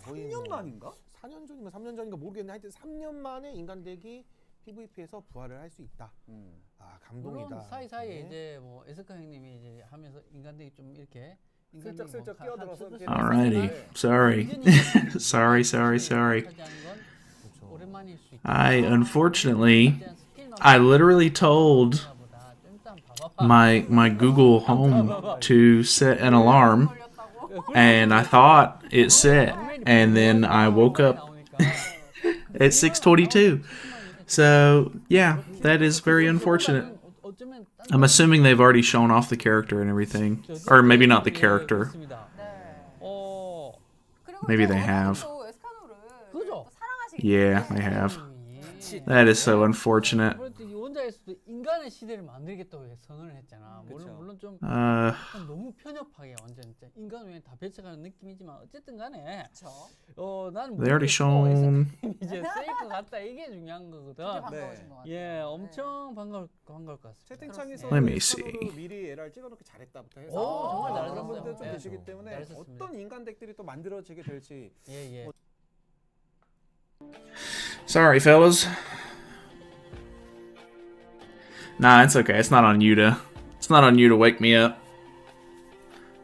거의 3년 만인가? 4년 전이면 3년 전인가 모르겠는데 하여튼 3년 만에 인간덱이 PVP에서 부활을 할 수 있다. 아 감동이다. 물론 사이사이에 네. 이제 뭐 에스카 형님이 이제 하면서 인간덱이 좀 이렇게 슬쩍슬쩍 끼어들어서 Alrighty, sorry. sorry. 오랜만일 수 있다. I unfortunately, I literally told my Google Home to set an alarm, and I thought it set, and then I woke up at 6:22. So yeah, that is very unfortunate. I'm assuming they've already shown off the character and everything, or maybe not the character. Maybe they have. Yeah, they have. That is so unfortunate. 원작에서도 인간의 시대를 만들겠다고 선언을 했잖아. 물론 좀 너무 편협하게 완전 진짜 인간 외에 다 배척하는 느낌이지만 어쨌든 간에 나는 They already shown. 이제 세이프 같다 이게 중요한 거거든. 예, 엄청 반가울 것 같습니다. 채팅창에서 Let me see. 미리 LR 찍어놓기 잘했다부터 해서 정말 그런 잘하셨어요. 분들 좀 네. 계시기 때문에 잘하셨습니다. 어떤 인간 덱들이 또 만들어지게 될지 예. Sorry, fellas. Nah, it's okay. It's not on you to wake me up.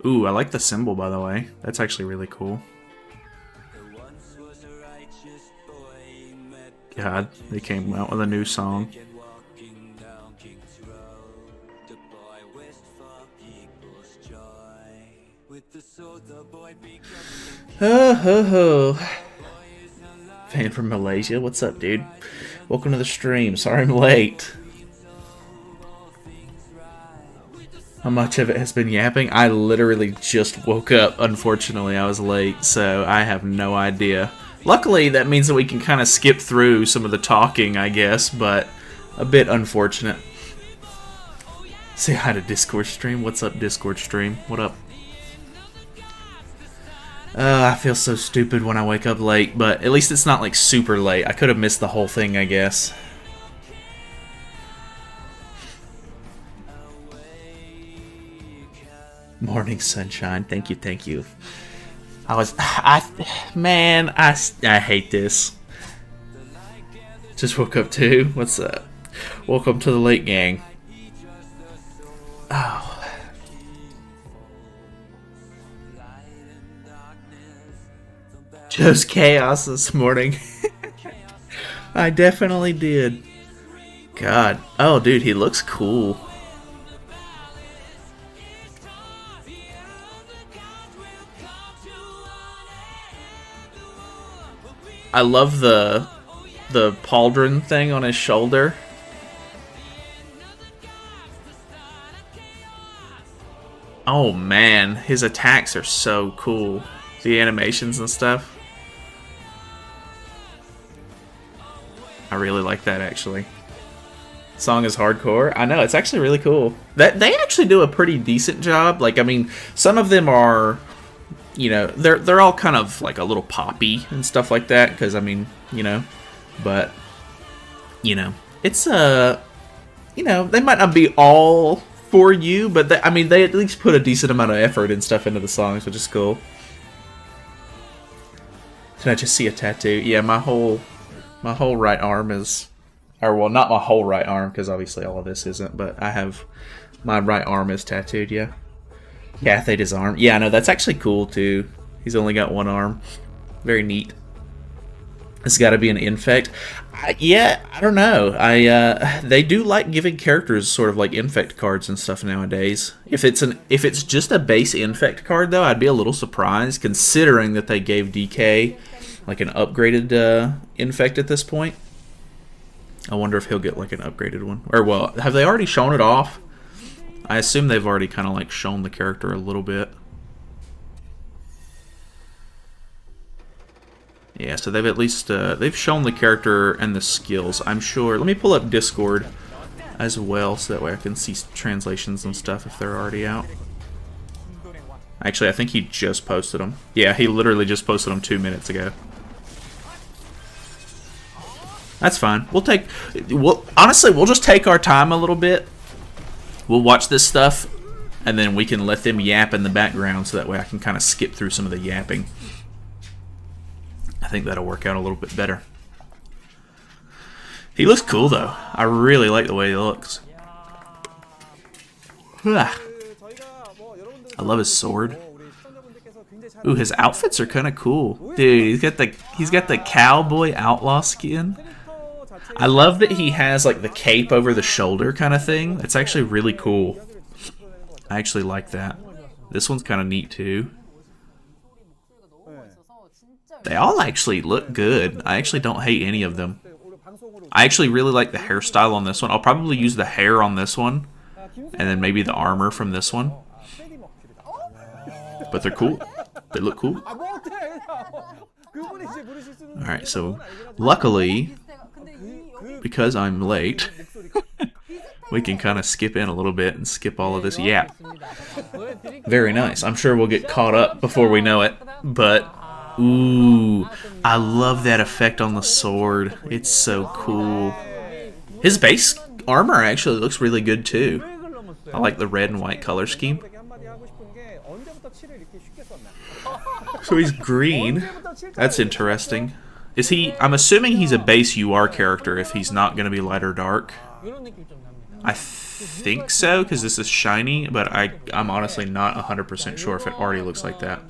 Ooh, I like the symbol, by the way. That's actually really cool. God, they came out with a new song. Ho. Fan from Malaysia, what's up, dude? Welcome to the stream. Sorry I'm late. How much of it has been yapping? I literally just woke up. Unfortunately, I was late, so I have no idea. Luckily, that means that we can kind of skip through some of the talking, I guess, but a bit unfortunate. Say hi to Discord stream. What's up, Discord stream? What up? I feel so stupid when I wake up late, but at least it's not like super late. I could have missed the whole thing, I guess. Morning sunshine. Thank you. I hate this. Just woke up too. What's up? Welcome to the late gang. Oh. Chose chaos this morning. I definitely did. God. Oh, dude, he looks cool. I love the pauldron thing on his shoulder. Oh man, his attacks are so cool. The animations and stuff. I really like that actually. Song is hardcore. I know, it's actually really cool. That they actually do a pretty decent job. Like, I mean, some of them are, you know, they're all kind of like a little poppy and stuff like that, because I mean, you know, but you know, it's you know, they might not be all for you, but I mean, they at least put a decent amount of effort and stuff into the songs, which is cool. Did I just see a tattoo? Yeah, my whole right arm is, or well, not my whole right arm, because obviously all of this isn't, but I have my right arm is tattooed. Yeah. Cathade his arm. Yeah, no, that's actually cool too. He's only got one arm. Very neat. It's got to be an infect. Yeah, I don't know. They do like giving characters sort of like infect cards and stuff nowadays. If it's just a base infect card though, I'd be a little surprised considering that they gave DK like an upgraded infect at this point. I wonder if he'll get like an upgraded one. Or well, have they already shown it off? I assume they've already kind of like shown the character a little bit. Yeah, so they've at least they've shown the character and the skills, I'm sure. Let me pull up Discord as well, so that way I can see translations and stuff if they're already out. Actually, I think he just posted them. Yeah, he literally just posted them 2 minutes ago. That's fine. Honestly, we'll just take our time a little bit. We'll watch this stuff, and then we can let them yap in the background, so that way I can kind of skip through some of the yapping. think that'll work out a little bit better. He looks cool though. I really like the way he looks. I love his sword. Ooh, his outfits are kind of cool. Dude, he's got the cowboy outlaw skin. I love that he has like the cape over the shoulder kind of thing. It's actually really cool. I actually like that. This one's kind of neat too. They all actually look good. I actually don't hate any of them. I actually really like the hairstyle on this one. I'll probably use the hair on this one, and then maybe the armor from this one. But they're cool. They look cool. Alright, so luckily, because I'm late, we can kind of skip in a little bit and skip all of this yap. Very nice. I'm sure we'll get caught up before we know it, but ooh, I love that effect on the sword. It's so cool. His base armor actually looks really good too. I like the red and white color scheme. So he's green. That's interesting. Is he? I'm assuming he's a base UR character if he's not going to be light or dark. I think so, because this is shiny, but I'm honestly not 100% sure if it already looks like that.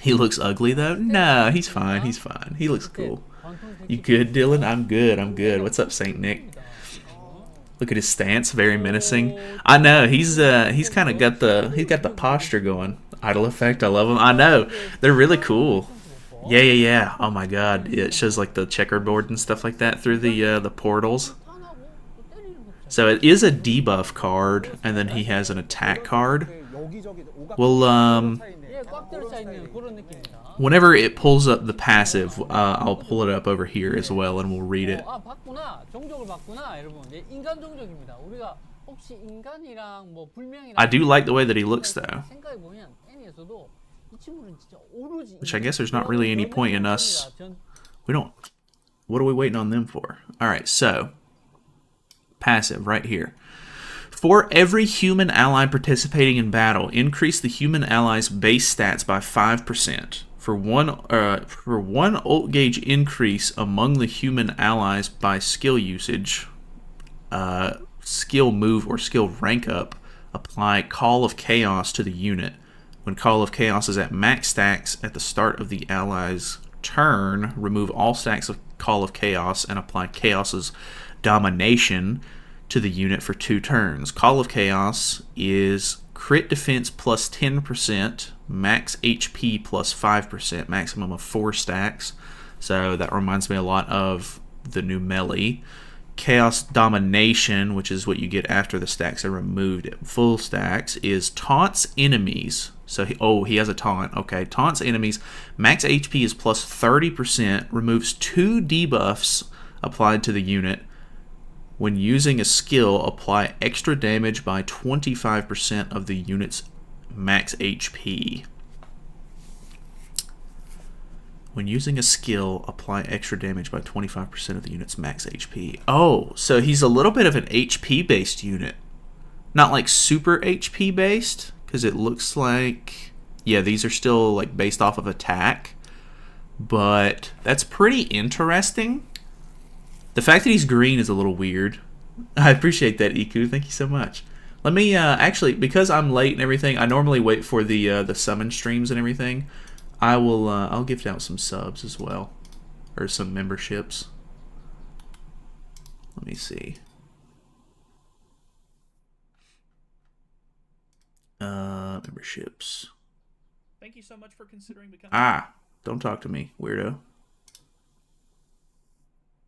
He looks ugly though? No, he's fine. He's fine. He looks cool. You good, Dylan? I'm good. I'm good. What's up, Saint Nick? Look at his stance, very menacing. I know he's kind of got the posture going. Idle effect, I love them. I know they're really cool. Yeah. Oh my God, it shows like the checkerboard and stuff like that through the portals. So it is a debuff card, and then he has an attack card. Well, whenever it pulls up the passive, I'll pull it up over here as well, and we'll read it. I do like the way that he looks, though. Which I guess there's not really any point in us. We don't. What are we waiting on them for? Alright, so. Passive, right here. For every human ally participating in battle, increase the human ally's base stats by 5%. For one ult gauge increase among the human allies by skill usage, skill move, or skill rank up, apply Call of Chaos to the unit. When Call of Chaos is at max stacks at the start of the ally's turn, remove all stacks of Call of Chaos and apply Chaos's Domination to the unit for 2 turns. Call of Chaos is crit defense plus 10%, max HP plus 5%, maximum of 4 stacks. So that reminds me a lot of the new melee. Chaos Domination, which is what you get after the stacks are removed at full stacks, is taunts enemies. So he has a taunt. Okay, taunts enemies. Max HP is plus 30%, removes 2 debuffs applied to the unit. When using a skill, apply extra damage by 25% of the unit's max HP. When using a skill, apply extra damage by 25% of the unit's max HP. Oh, so he's a little bit of an HP-based unit. Not like super HP-based, because it looks like... Yeah, these are still like based off of attack. But that's pretty interesting. The fact that he's green is a little weird. I appreciate that, Iku. Thank you so much. Let me actually, because I'm late and everything, I normally wait for the summon streams and everything. I'll gift out some subs as well, or some memberships. Let me see. Memberships. Thank you so much for considering becoming. Don't talk to me, weirdo.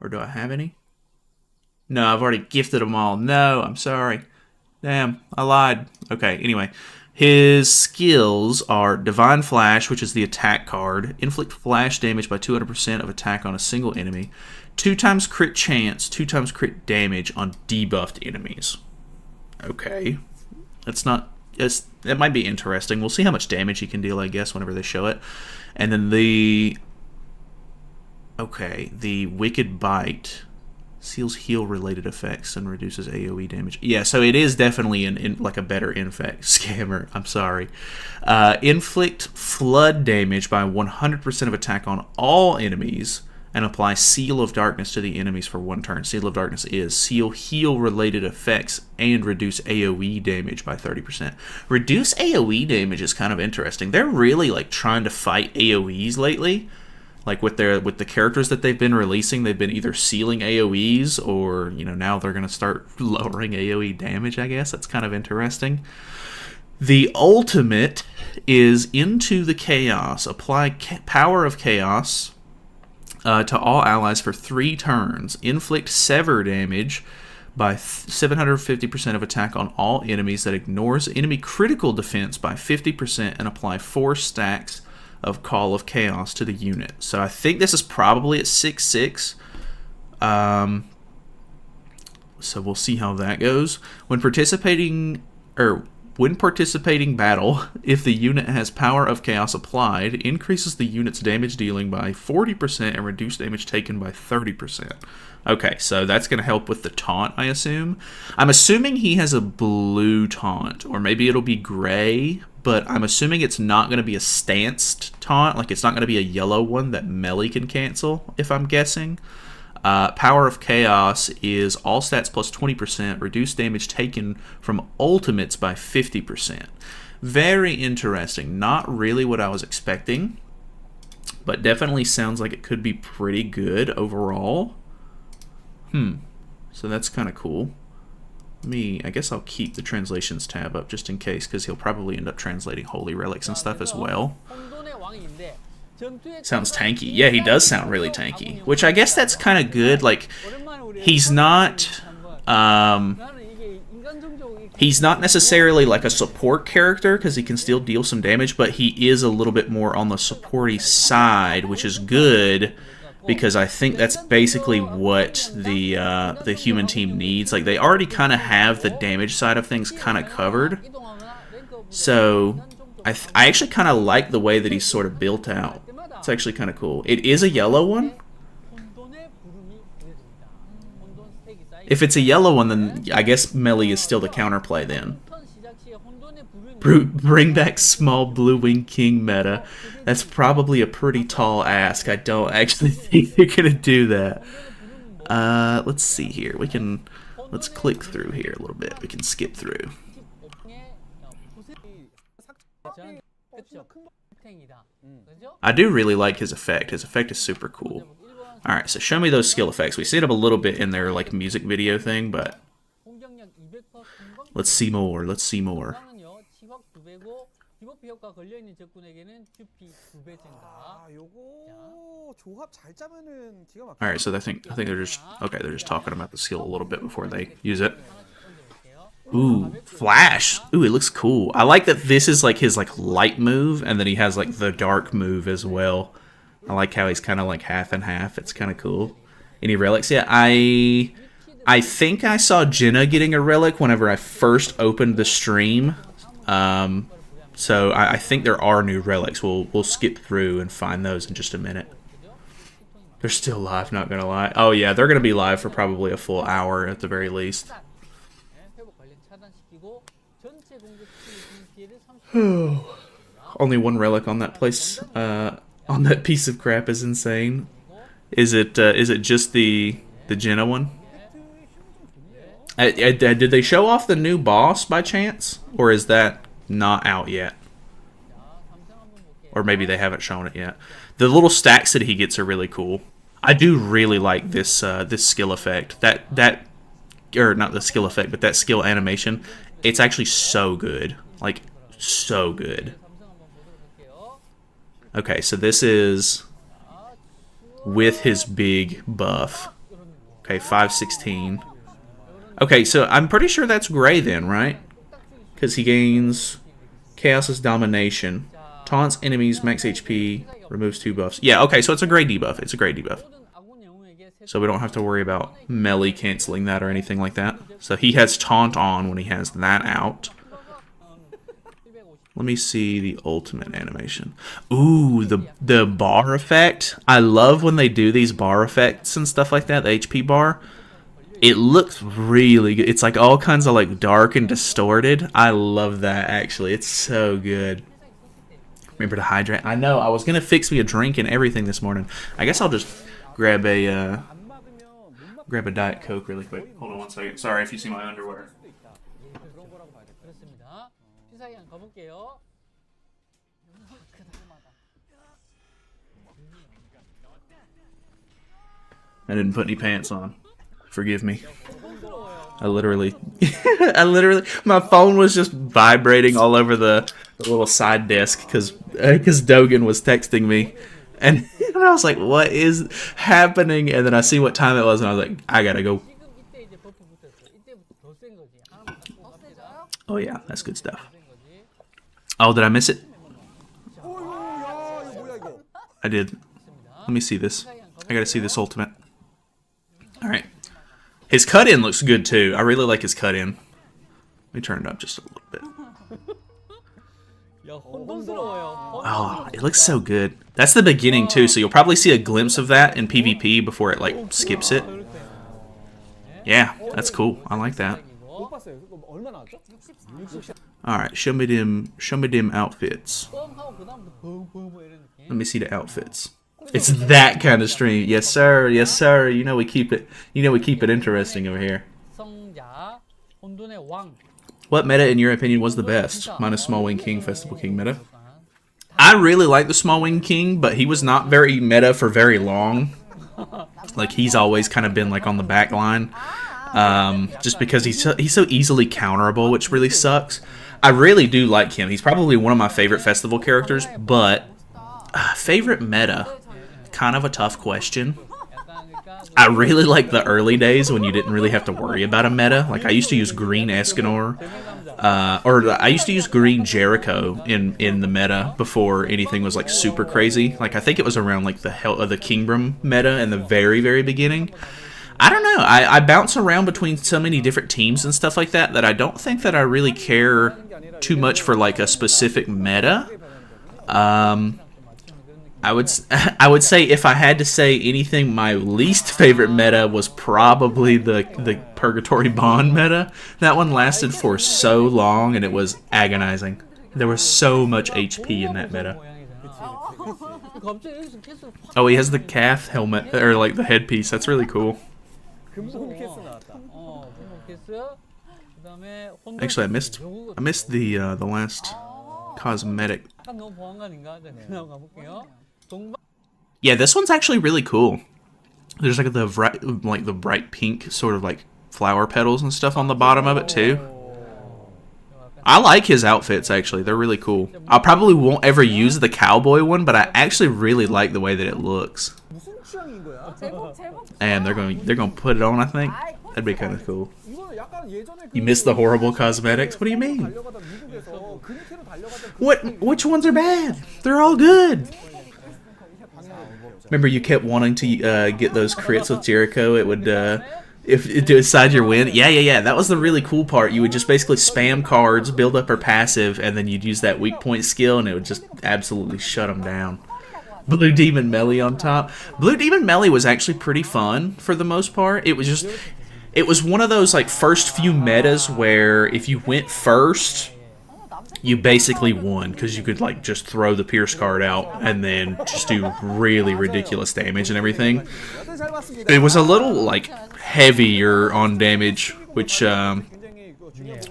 Or do I have any? No, I've already gifted them all. No, I'm sorry. Damn, I lied. Okay, anyway. His skills are Divine Flash, which is the attack card. Inflict flash damage by 200% of attack on a single enemy. 2 times crit chance, 2 times crit damage on debuffed enemies. Okay. That's not... That might be interesting. We'll see how much damage he can deal, I guess, whenever they show it. And then the... Okay, the Wicked Bite. Seals heal related effects and reduces AoE damage. Yeah, so it is definitely like a better infect scammer. I'm sorry. Inflict flood damage by 100% of attack on all enemies and apply Seal of Darkness to the enemies for 1 turn. Seal of Darkness is seal heal related effects and reduce AoE damage by 30%. Reduce AoE damage is kind of interesting. They're really like trying to fight AoEs lately. Like with the characters that they've been releasing, they've been either sealing AoEs or, you know, now they're going to start lowering AoE damage, I guess. That's kind of interesting. The ultimate is Into the Chaos. Apply Power of Chaos to all allies for 3 turns. Inflict Sever damage by 750% of attack on all enemies that ignores enemy critical defense by 50% and apply 4 stacks of Call of Chaos to the unit. So I think this is probably at 6/6. So we'll see how that goes. When participating battle, if the unit has Power of Chaos applied, increases the unit's damage dealing by 40% and reduce damage taken by 30%. Okay, so that's going to help with the taunt, I assume. I'm assuming he has a blue taunt, or maybe it'll be gray, but I'm assuming it's not going to be a stanced taunt. Like, it's not going to be a yellow one that melee can cancel, if I'm guessing. Power of Chaos is all stats plus 20%, reduce damage taken from ultimates by 50%. Very interesting. Not really what I was expecting, but definitely sounds like it could be pretty good overall. So that's kind of cool. I guess I'll keep the translations tab up just in case, because he'll probably end up translating holy relics and stuff as well. Sounds tanky. Yeah, he does sound really tanky, which I guess that's kind of good. Like, he's not necessarily like a support character, because he can still deal some damage, but he is a little bit more on the supporty side, which is good, because I think that's basically what the human team needs. Like, they already kind of have the damage side of things kind of covered. So I actually kind of like the way that he's sort of built out. It's actually kind of cool. It is a yellow one. If it's a yellow one, then I guess melee is still the counterplay then. Bring back small blue wing king meta. That's probably a pretty tall ask. I don't actually think they're gonna do that. Let's see here. Let's click through here a little bit. We can skip through. I do really like his effect. His effect is super cool. Alright, so show me those skill effects. We see them a little bit in their like music video thing, but let's see more. Let's see more. Alright, so I think they're just they're just talking about the skill a little bit before they use it. Ooh, flash. Ooh, it looks cool. I like that this is like his like light move, and then he has like the dark move as well. I like how he's kind of like half and half. It's kind of cool. Any relics? Yeah, I think I saw Jenna getting a relic whenever I first opened the stream. So I think there are new relics. We'll skip through and find those in just a minute. They're still live, not gonna lie. Oh yeah, they're gonna be live for probably a full hour at the very least. Only one relic on that place, on that piece of crap is insane. Is it just the Jenna one? Did they show off the new boss by chance, or is that not out yet? Or maybe they haven't shown it yet. The little stacks that he gets are really cool. I do really like this this skill effect. Or not the skill effect, but that skill animation. It's actually so good. Like, so good. Okay, so this is with his big buff. Okay, 516. Okay, so I'm pretty sure that's gray then, right? Because he gains Chaos's Domination. Taunts enemies, max HP, removes 2 buffs. Yeah, okay, so it's a gray debuff. It's a gray debuff. So we don't have to worry about melee canceling that or anything like that. So he has Taunt on when he has that out. Let me see the ultimate animation. Ooh, the bar effect. I love when they do these bar effects and stuff like that, the HP bar. It looks really good. It's like all kinds of like dark and distorted. I love that actually. It's so good. Remember to hydrate. I know. I was gonna fix me a drink and everything this morning. I guess I'll just grab a Diet Coke really quick. Hold on one second. Sorry if you see my underwear. 그런 거라고 봐야 돼. 그렇습니다. 피사기한 가볼게요. I didn't put any pants on. Forgive me. I literally, my phone was just vibrating all over the little side desk because Dogan was texting me, and I was like, "What is happening?" And then I see what time it was, and I was like, "I gotta go." Oh yeah, that's good stuff. Oh, did I miss it? I did. Let me see this. I gotta see this ultimate. All right. His cut-in looks good, too. I really like his cut-in. Let me turn it up just a little bit. Oh, it looks so good. That's the beginning, too, so you'll probably see a glimpse of that in PvP before it, like, skips it. Yeah, that's cool. I like that. Alright, show me them outfits. Let me see the outfits. It's that kind of stream. Yes, sir. Yes, sir. You know we keep it interesting over here. What meta, in your opinion, was the best? Minus Small Wing King, Festival King meta. I really like the Small Wing King, but he was not very meta for very long. Like, he's always kind of been, like, on the back line. Just because he's so easily counterable, which really sucks. I really do like him. He's probably one of my favorite festival characters, but favorite meta? Kind of a tough question. I really like the early days when you didn't really have to worry about a meta. Like, I used to use Green Escanor, or I used to use Green Jericho in the meta before anything was like super crazy. Like, I think it was around like the Kingbrum meta in the very, very beginning. I don't know. I bounce around between so many different teams and stuff like that I don't think that I really care too much for like a specific meta. I would say if I had to say anything, my least favorite meta was probably the Purgatory Bond meta. That one lasted for so long and it was agonizing. There was so much HP in that meta. Oh, he has the calf helmet, or like the headpiece. That's really cool. Actually, I missed the last cosmetic. Yeah, this one's actually really cool. There's like the bright pink sort of like flower petals and stuff on the bottom of it too. I like his outfits actually; they're really cool. I probably won't ever use the cowboy one, but I actually really like the way that it looks. And they're going to put it on. I think that'd be kind of cool. You missed the horrible cosmetics? What do you mean? Which ones are bad? They're all good. Remember, you kept wanting to get those crits with Jericho. It would, if it decide your win. Yeah. That was the really cool part. You would just basically spam cards, build up her passive, and then you'd use that weak point skill, and it would just absolutely shut them down. Blue Demon Melee on top. Blue Demon Melee was actually pretty fun for the most part. It was one of those like first few metas where if you went first, you basically won because you could like just throw the Pierce card out and then just do really ridiculous damage and everything. It was a little like heavier on damage, which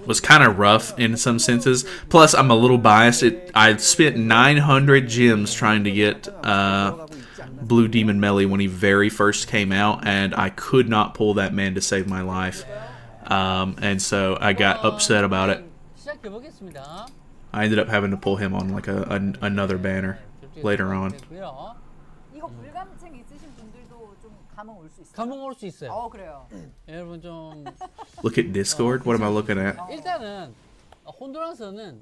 was kind of rough in some senses. Plus, I'm a little biased. I spent 900 gems trying to get Blue Demon Melee when he very first came out, and I could not pull that man to save my life. And so I got upset about it. I ended up having to pull him on like another banner later on. 감흥 올 수 있어요. 그래요. 여러분 좀 Look at Discord. What am I looking at? 일단은 혼돈란스는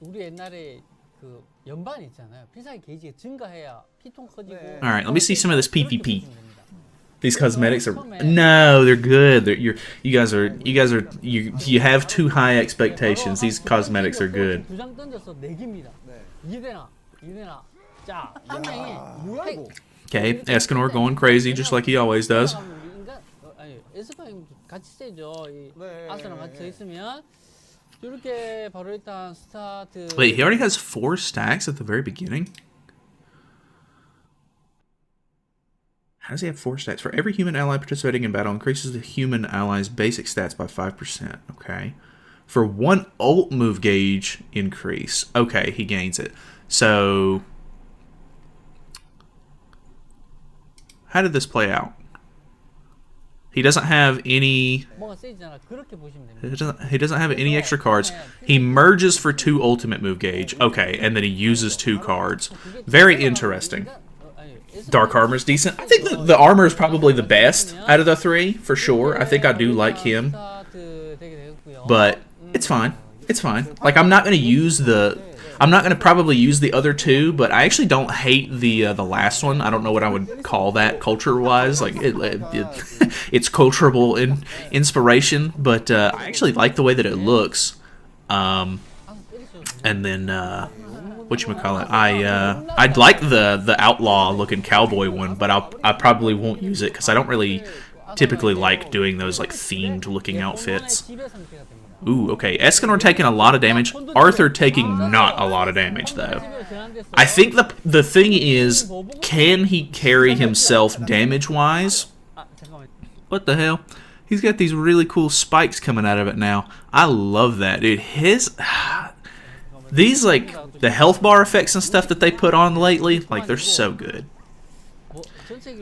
우리 옛날에 그 연반 있잖아요. 필살기 게이지가 증가해야 피통 커지고. All right, let me see some of this PvP. These cosmetics are no, they're good. You have too high expectations. These cosmetics are good. 두장 던져서 4개입니다. 2대나. 자, 한 명이 Okay, Escanor going crazy just like he always does. 에스파임 같이 세죠. 이 네. 아스랑 같이 서 있으면 이렇게 바로 일단 스타트. Wait, he already has 4 stacks at the very beginning? How does he have 4 stacks? For every human ally participating in battle, increases the human ally's basic stats by 5%. Okay. For 1 ult move gauge increase. Okay, he gains it. So, how did this play out? He doesn't have any... 뭐가 세지잖아. 그렇게 보시면 됩니다. He doesn't have any extra cards. He merges for 2 ultimate move gauge. Okay, and then he uses 2 cards. Very interesting. Dark armor's decent. I think the armor is probably the best out of the 3, for sure. I think I do like him. But it's fine. It's fine. Like, I'm not going to use the... I'm not going to probably use the other 2, but I actually don't hate the last one. I don't know what I would call that culture-wise. Like, it's cultural inspiration, but I actually like the way that it looks. And then, whatchamacallit, I'd like the outlaw-looking cowboy one, but I probably won't use it, because I don't really typically like doing those, like, themed-looking outfits. Ooh, okay. Escanor taking a lot of damage. Arthur taking not a lot of damage, though. I think the thing is, can he carry himself damage-wise? What the hell? He's got these really cool spikes coming out of it now. I love that, dude. These, like, the health bar effects and stuff that they put on lately, like, they're so good.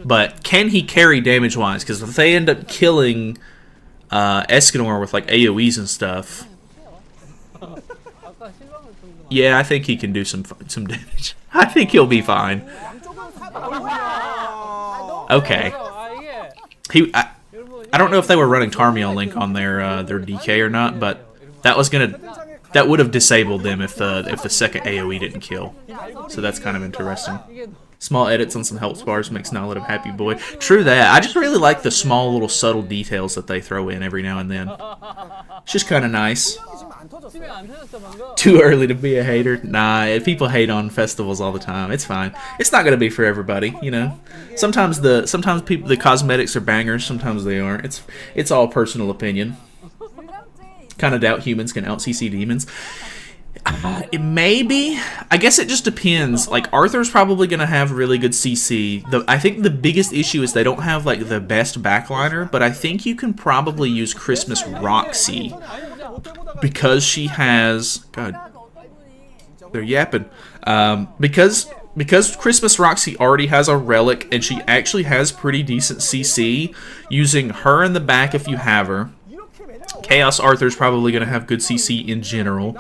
But can he carry damage-wise? Because if they end up killing... Escanor with like AoEs and stuff. Yeah, I think he can do some damage. I think he'll be fine. Okay. I don't know if they were running Tarmiel Link on their DK or not, but that would have disabled them if the second AoE didn't kill. So that's kind of interesting. Small edits on some health bars makes Nalyd a happy boy. True that. I just really like the small little subtle details that they throw in every now and then. It's just kind of nice. Too early to be a hater. Nah, people hate on festivals all the time. It's fine. It's not gonna be for everybody, you know. Sometimes the cosmetics are bangers. Sometimes they aren't. It's all personal opinion. Kind of doubt humans can out CC demons. Maybe. I guess it just depends. Like, Arthur's probably going to have really good CC. I think the biggest issue is they don't have, like, the best backliner, but I think you can probably use Christmas Roxy. Because she has... God. They're yapping. Because Christmas Roxy already has a relic, and she actually has pretty decent CC, using her in the back if you have her. Chaos Arthur's probably going to have good CC in general.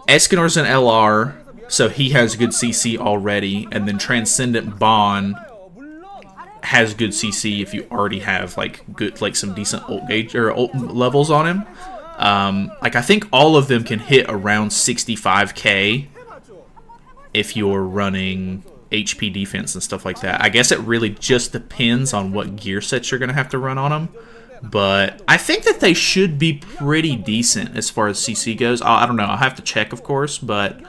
Escanor's an LR, so he has good CC already, and then Transcendent Bond has good CC if you already have some decent ult gauge or ult levels on him. Like, I think all of them can hit around 65k if you're running HP defense and stuff like that. I guess it really just depends on what gear sets you're gonna have to run on them. But I think that they should be pretty decent as far as CC goes. I don't know. I'll have to check, of course, but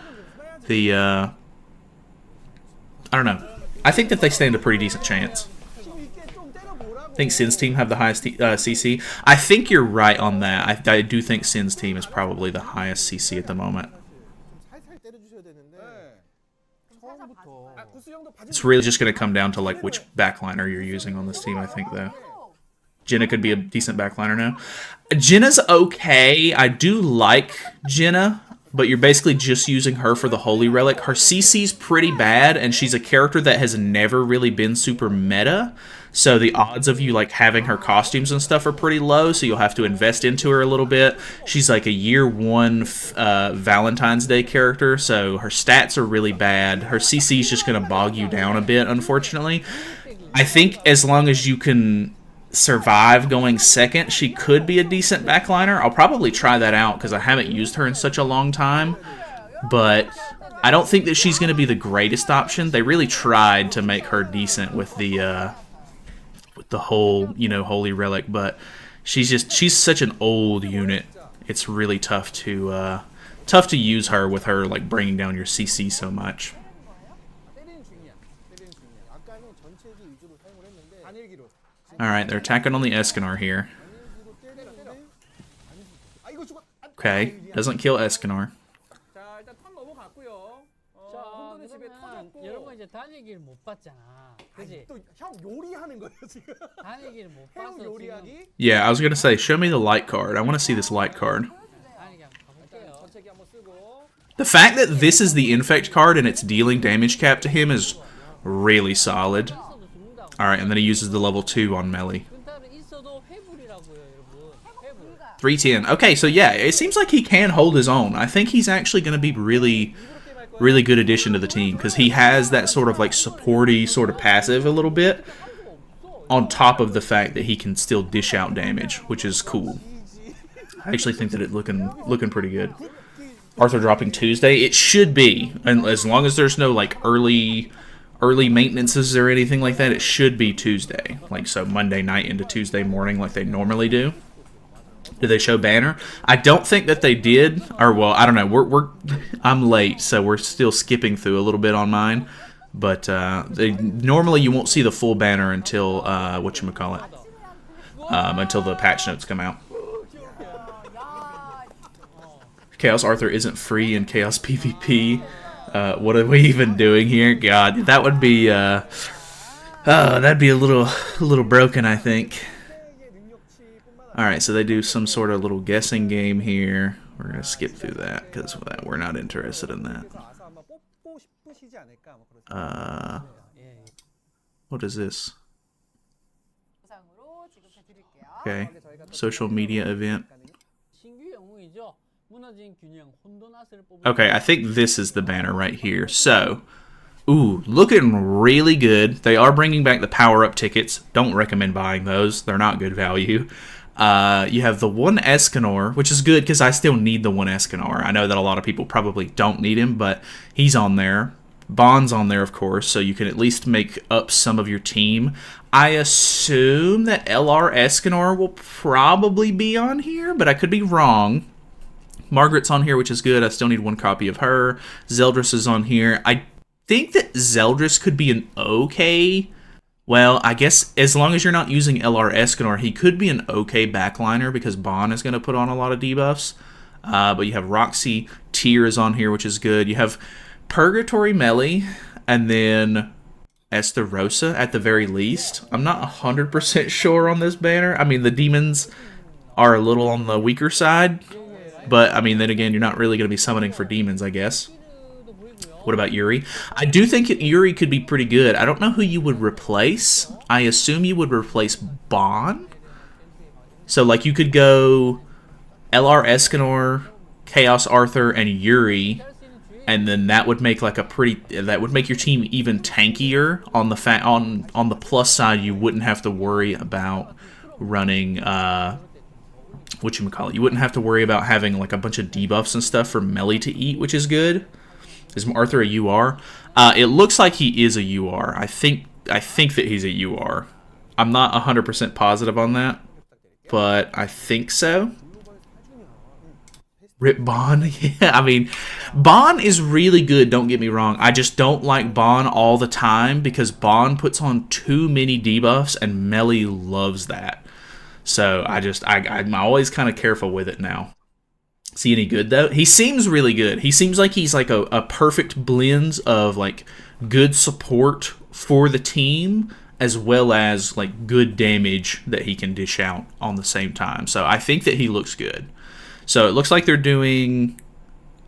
I don't know. I think that they stand a pretty decent chance. I think Sin's team have the highest CC. I think you're right on that. I do think Sin's team is probably the highest CC at the moment. It's really just going to come down to like which backliner you're using on this team, I think, though. Jenna could be a decent backliner now. Jenna's okay. I do like Jenna, but you're basically just using her for the Holy Relic. Her CC's pretty bad, and she's a character that has never really been super meta. So the odds of you like having her costumes and stuff are pretty low, so you'll have to invest into her a little bit. She's like a year 1 Valentine's Day character, so her stats are really bad. Her CC's just going to bog you down a bit, unfortunately. I think as long as you can survive going second, she could be a decent backliner. I'll probably try that out because I haven't used her in such a long time, but I don't think that she's going to be the greatest option. They really tried to make her decent with the whole, you know, Holy Relic, but she's such an old unit. It's really tough to use her with her like bringing down your CC so much. Alright, they're attacking on the Escanor here. Okay, doesn't kill Escanor. 자, 일단 턴 넘어갔고요. 자, 혼돈의 집에 그러면 터졌고. 여러분 이제 다니기를 못 봤잖아. 그지? 또형 요리하는 거예요 지금. 다니기를 못 봐서 해우 지금 요리하기. Yeah, I was gonna say, show me the light card. I want to see this light card. 다니기 한번 가볼게요. 전체기 한번 쓰고. The fact that this is the infect card and it's dealing damage cap to him is really solid. 있어도 죽는다고. Alright, and then he uses the level 2 on Melly. 근타는 있어도 회불이라고요, 여러분. 회불. 310. Okay, so yeah, it seems like he can hold his own. I think he's actually going to be really good addition to the team because he has that sort of like supporty sort of passive a little bit on top of the fact that he can still dish out damage, which is cool. I actually think that it's looking pretty good. Arthur dropping Tuesday. It should be, and as long as there's no like early maintenances or anything like that, it should be Tuesday. Like so Monday night into Tuesday morning like they normally do. Did they show banner? I don't think that they did. Or well, I don't know. I'm late, so we're still skipping through a little bit on mine. But normally you won't see the full banner until until the patch notes come out. Chaos Arthur isn't free in Chaos PvP. What are we even doing here? God, that would be that'd be a little broken, I think. Alright, so they do some sort of little guessing game here. We're going to skip through that because we're not interested in that. What is this? Okay, social media event. 신규 영웅이죠. 무너진 균형 혼돈앗을 뽑을 Okay, I think this is the banner right here. So, ooh, looking really good. They are bringing back the power-up tickets. Don't recommend buying those. They're not good value. You have the one Escanor, which is good because I still need the one Escanor. I know that a lot of people probably don't need him, but he's on there. Bond's on there, of course, so you can at least make up some of your team. I assume that LR Escanor will probably be on here, but I could be wrong. Margaret's on here, which is good. I still need one copy of her. Zeldris is on here. I think that Zeldris could be an okay... Well, I guess as long as you're not using LR Escanor, he could be an okay backliner because Bond is going to put on a lot of debuffs. But you have Roxy, Tyr is on here, which is good. You have Purgatory Melly, and then Estarossa at the very least. I'm not 100% sure on this banner. I mean, the demons are a little on the weaker side. But, I mean, then again, you're not really going to be summoning for demons, I guess. What about Yuri? I do think Yuri could be pretty good. I don't know who you would replace. I assume you would replace Bon. So, like, you could go LR Escanor, Chaos Arthur, and Yuri, and then that would make like that would make your team even tankier. On the on the plus side, you wouldn't have to worry about running you wouldn't have to worry about having like a bunch of debuffs and stuff for Melly to eat, which is good. Is Arthur a UR? It looks like he is a UR. I think that he's a UR. I'm not 100% positive on that, but I think so. Rip Bon? Yeah, I mean, Bon is really good, don't get me wrong. I just don't like Bon all the time because Bon puts on too many debuffs and Melly loves that. So I'm always kind of careful with it now. Is he any good though? He seems really good. He seems like he's like a perfect blend of like good support for the team as well as like good damage that he can dish out on the same time. So I think that he looks good. So it looks like they're doing,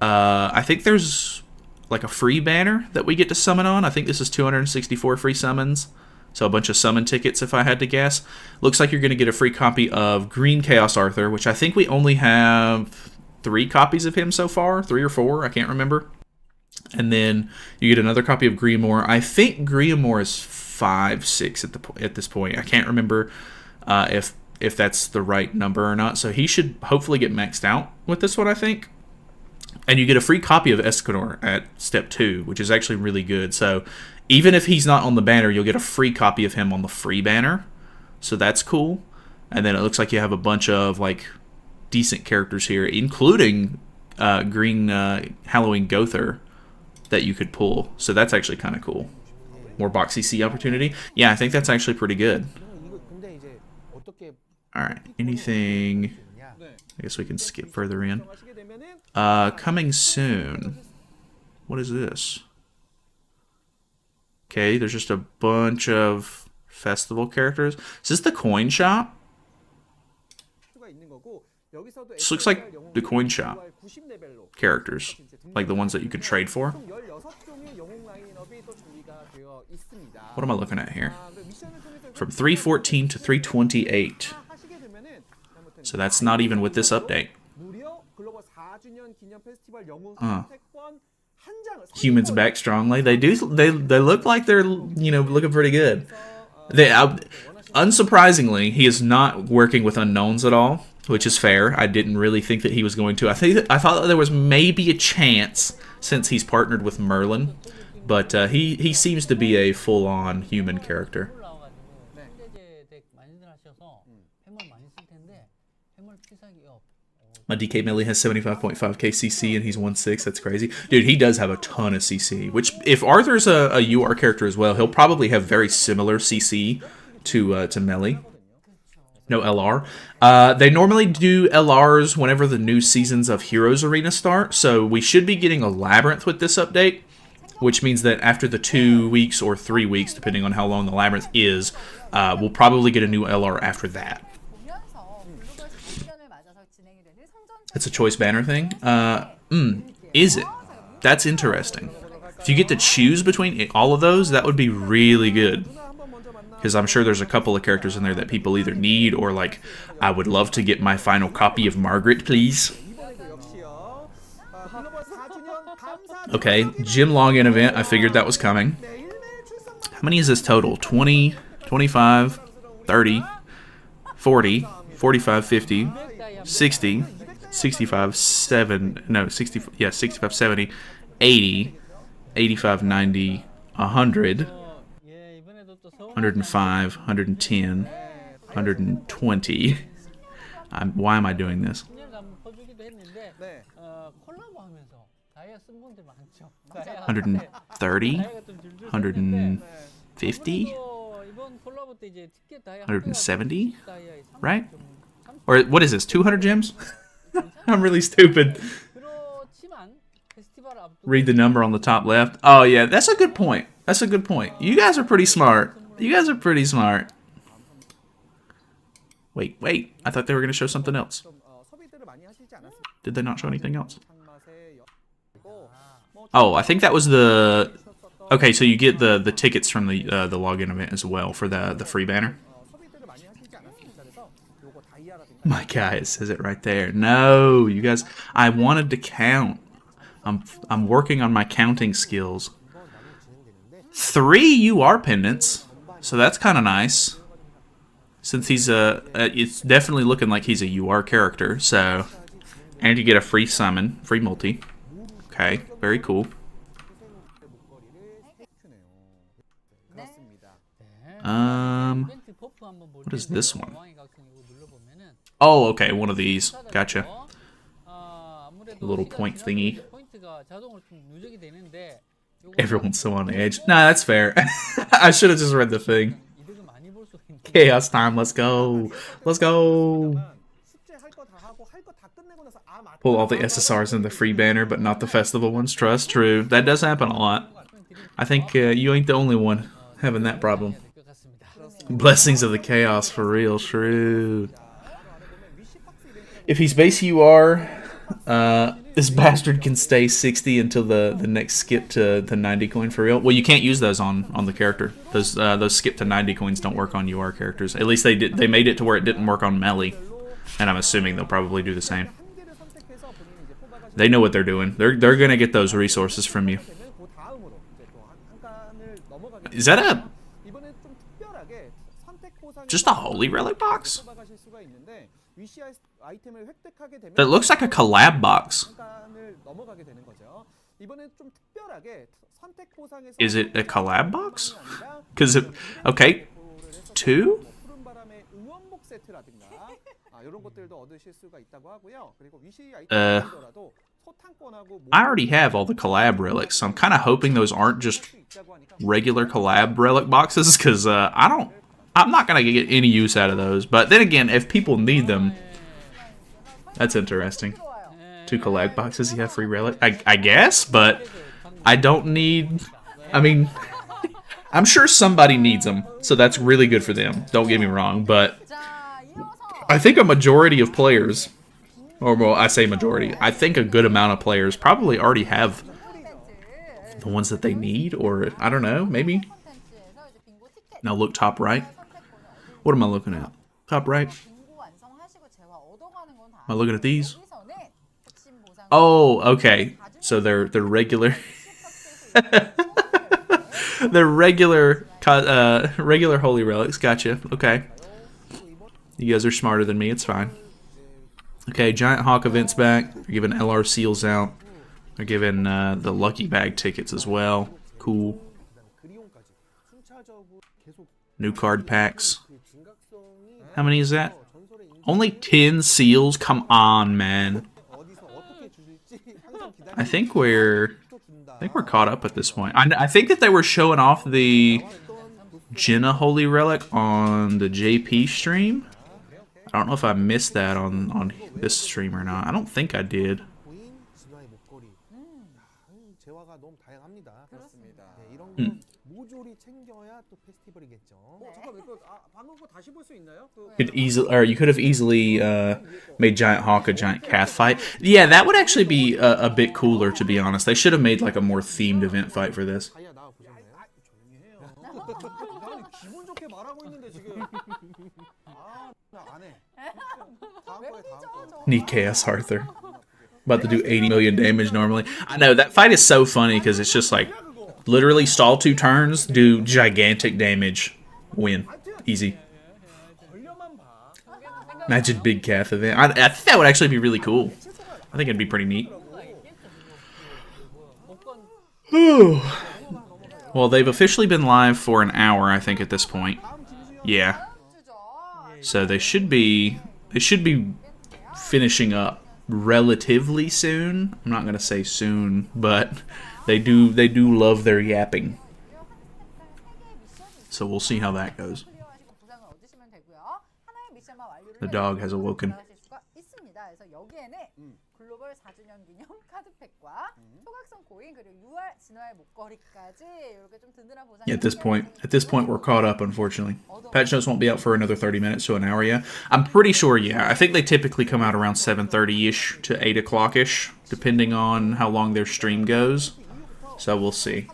I think there's like a free banner that we get to summon on. I think this is 264 free summons. So a bunch of summon tickets if I had to guess. Looks like you're going to get a free copy of Green Chaos Arthur, which I think we only have 3 copies of him so far. 3 or 4, I can't remember. And then you get another copy of Griamore. I think Griamore is 5, 6 at this point. I can't remember if that's the right number or not. So he should hopefully get maxed out with this one, I think. And you get a free copy of Escanor at step 2, which is actually really good. So even if he's not on the banner, you'll get a free copy of him on the free banner. So that's cool. And then it looks like you have a bunch of like decent characters here, including Green Halloween Gother that you could pull. So that's actually kind of cool. More box CC opportunity. Yeah, I think that's actually pretty good. All right. Anything? 네. I guess we can skip further in. 들어가시게 되면은 Coming soon. What is this? Okay, there's just a bunch of festival characters. Is this the coin shop? 수가 있는 거고 여기서도 This looks like the coin shop 90레벨로 characters, like the ones that you can trade for. 총 16종의 영웅 라인업이 또 준비가 되어 있습니다. What am I looking at here? 그 미션을 통해서 From 314 to 328. 하시게 되면은 So that's not even with this update. 무려 글로벌 4주년 기념 페스티벌 영웅 Uh. 선택권 한 장을 Humans back strongly. They do. They look like they're looking pretty good. They unsurprisingly, he is not working with unknowns at all, which is fair. I didn't really think that he was going to. I thought that there was maybe a chance since he's partnered with Merlin, but he seems to be a full-on human character. 올라와가지고 현대제 덱 많이들 하셔서 해멀 많이 쓸 텐데 해멀 필살기 업. My DK Melee has 75.5k CC and he's 1/6. That's crazy. Dude, he does have a ton of CC, which if Arthur's a UR character as well, he'll probably have very similar CC to Melee. No LR. They normally do LRs whenever the new seasons of Heroes Arena start, so we should be getting a Labyrinth with this update, which means that after the 2 weeks or 3 weeks, depending on how long the Labyrinth is, we'll probably get a new LR after that. It's a choice banner thing? Is it? That's interesting. If you get to choose between all of those, that would be really good. Because I'm sure there's a couple of characters in there that people either need or like, I would love to get my final copy of Margaret, please. Okay, gym login event. I figured that was coming. How many is this total? 20, 25, 30, 40, 45, 50, 60, 65, 65, 70, 80, 85, 90, 100, 예, 이번에도 또 서울 105, 110, 120. Why am I doing this? 10년 한번 퍼주기도 했는데 네. 콜라보하면서 다이아 쓴 분들 많죠. 130, 다이아가 좀 줄줄 섰는데 150, 이번 콜라보 때 이제 티켓 다이아 170, 다이아의 right? Or what is this? 200 gems? I'm really stupid. 그렇지만 페스티벌 앞두고 Read the number on the top left. Oh yeah, that's a good point. That's a good point. You guys are pretty smart. You guys are pretty smart. Wait. I thought they were going to show something else. 좀 소비들을 많이 하시지 않았습니까? Did they not show anything else? 장맛의 고 Oh, I think that was the... Okay, so you get the tickets from the login event as well for the free banner. 소비들을 많이 하시지 않았습니까? 그래서 요거 다이아라든가 My guy, it says it right there. No, you guys, I wanted to count. I'm working on my counting skills. 3 UR pendants, so that's kind of nice. Since he's it's definitely looking like he's a UR character. So, and you get a free summon, free multi. Okay, very cool. 그렇습니다. 이벤트 버프 한번 볼 what is 텐데 this one? 왕의 각성 이거 눌러보면은 Oh, okay, one of these. Gotcha. 아무래도 A little 시간이 point 지나면 thingy. 이제 포인트가 자동으로 좀 누적이 되는데 요거 Everyone's so on edge. Nah, that's fair. I should have just read the thing. 이득을 많이 볼 수 있는 Chaos time, let's go. Let's go. 숙제할 거 다 하고 할 거 다 끝내고 나서 아 맞다. Pull all the SSRs in the free banner, but not the festival ones. Trust, true. That does happen a lot. I think you ain't the only one having that problem. 것 같습니다. Blessings of the chaos, for real, shrewd. If he's base UR, this bastard can stay 60 until the next skip to the 90 coin for real. Well, you can't use those on the character. Those skip to 90 coins don't work on UR characters. At least they did. They made it to where it didn't work on Melee, and I'm assuming they'll probably do the same. 한개를 선택해서 본인이 이제 뽑아가지고 They know what they're doing. They're gonna get those resources from you. 되면 그 다음으로 이제 또 한 칸을 넘어가게 Is that a 이번엔 좀 특별하게 선택 보상에 just a holy relic box? 뽑아가실 수가 있는데 위시 아이템을 획득하게 되면 That looks like a collab box. 한 칸을 넘어가게 되는 거죠. 이번엔 좀 특별하게 선택 보상에서 Is it a collab box? Because okay, 2. 푸른 바람의 응원복 세트라든가 이런 것들도 얻으실 수가 있다고 하고요. 그리고 위시 아이템이더라도 소탕권하고 I already have all the collab relics, so I'm kind of hoping those aren't just regular collab relic boxes, because I I'm not going to get any use out of those. But then again, if people need them, that's interesting. 2 collect boxes, you have free relic. I guess, but I don't need... I mean, I'm sure somebody needs them, so that's really good for them. Don't get me wrong, but I think a majority of players, or well, I say majority, I think a good amount of players probably already have the ones that they need, or I don't know, maybe. Now look top right. What am I looking at? Top right? Am I looking at these? Oh, okay. So they're regular. They're regular holy relics. Gotcha. Okay. You guys are smarter than me. It's fine. Okay, Giant Hawk events back. They're giving LR seals out. They're giving the lucky bag tickets as well. Cool. New card packs. How many is that? Only 10 seals? Come on, man. I think we're caught up at this point. I think that they were showing off the Jenna Holy Relic on the JP stream. I don't know if I missed that on this stream or not. I don't think I did. You could have easily made Giant Hawk a Giant Cath fight. Yeah, that would actually be a bit cooler, to be honest. They should have made like a more themed event fight for this. Need Chaos Arthur. About to do 80 million damage normally. I know, that fight is so funny because it's just like literally stall 2 turns, do gigantic damage, win. Easy. Imagine Big Cath event. I think that would actually be really cool. I think it'd be pretty neat. Well, they've officially been live for an hour, I think, at this point. Yeah. So they should be finishing up relatively soon. I'm not gonna say soon, but they do love their yapping. So we'll see how that goes. The dog has awoken. Yeah, at this point we're caught up, unfortunately. Patch notes won't be out for another 30 minutes to an hour yet. I'm pretty sure, yeah. I think they typically come out around 7:30-ish to 8 o'clock-ish, depending on how long their stream goes. So we'll see.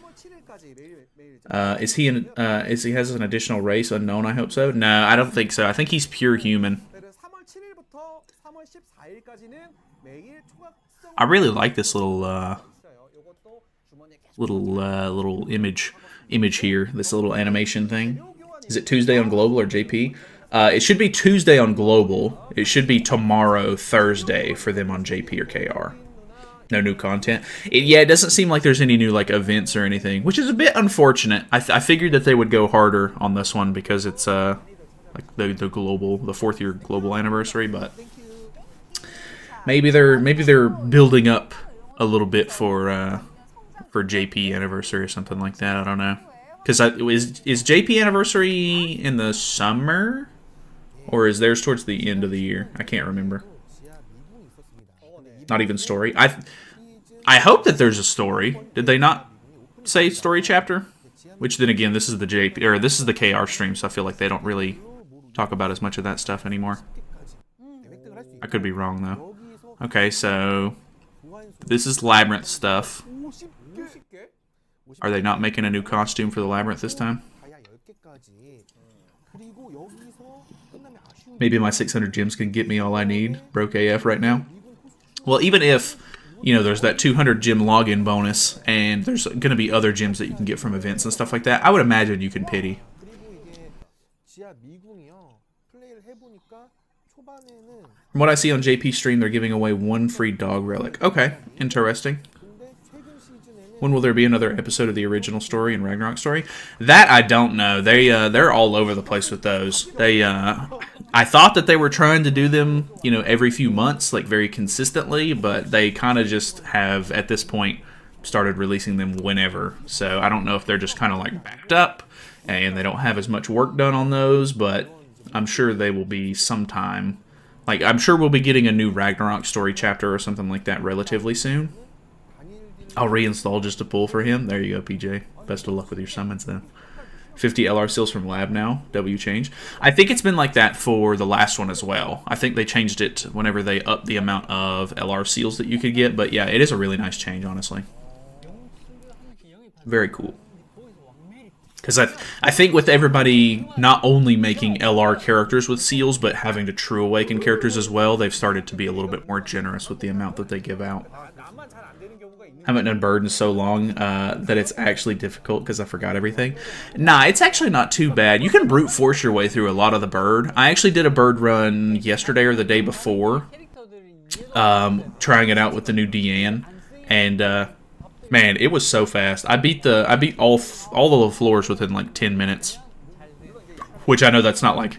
Is he has an additional race unknown? I hope so. No, I don't think so. I think he's pure human. I really like this little image here. This little animation thing. Is it Tuesday on Global or JP? It should be Tuesday on Global. It should be tomorrow, Thursday, for them on JP or KR. No new content. It doesn't seem like there's any new like events or anything, which is a bit unfortunate. I figured that they would go harder on this one because it's like the 4th year global anniversary, but maybe they're building up a little bit for JP anniversary or something like that. I don't know. Because is JP anniversary in the summer, or is theirs towards the end of the year? I can't remember. Not even story. I hope that there's a story. Did they not say story chapter? Which then again, this is the JP or this is the KR stream, so I feel like they don't really talk about as much of that stuff anymore. I could be wrong though. Okay, so this is Labyrinth stuff. Are they not making a new costume for the Labyrinth this time? Maybe my 600 gems can get me all I need. Broke AF right now. Well, even if, there's that 200 gem login bonus, and there's going to be other gems that you can get from events and stuff like that, I would imagine you can pity. From what I see on JP stream, they're giving away 1 free dog relic. Okay, interesting. When will there be another episode of the original story and Ragnarok story? That I don't know. They're all over the place with those. I thought that they were trying to do them, every few months, like very consistently, but they kind of just have at this point started releasing them whenever. So I don't know if they're just kind of like backed up and they don't have as much work done on those, but I'm sure they will be sometime. Like, I'm sure we'll be getting a new Ragnarok story chapter or something like that relatively soon. I'll reinstall just to pull for him. There you go, PJ. Best of luck with your summons then. 50 LR seals from lab now. W change. I think it's been like that for the last one as well. I think they changed it whenever they upped the amount of LR seals that you could get. But yeah, it is a really nice change, honestly. Very cool. Because I think with everybody not only making LR characters with seals, but having to True Awaken characters as well, they've started to be a little bit more generous with the amount that they give out. I haven't done bird in so long that it's actually difficult because I forgot everything. Nah, it's actually not too bad. You can brute force your way through a lot of the bird. I actually did a bird run yesterday or the day before, trying it out with the new Deanne, and man, it was so fast. I beat all of the floors within like 10 minutes, which I know that's not like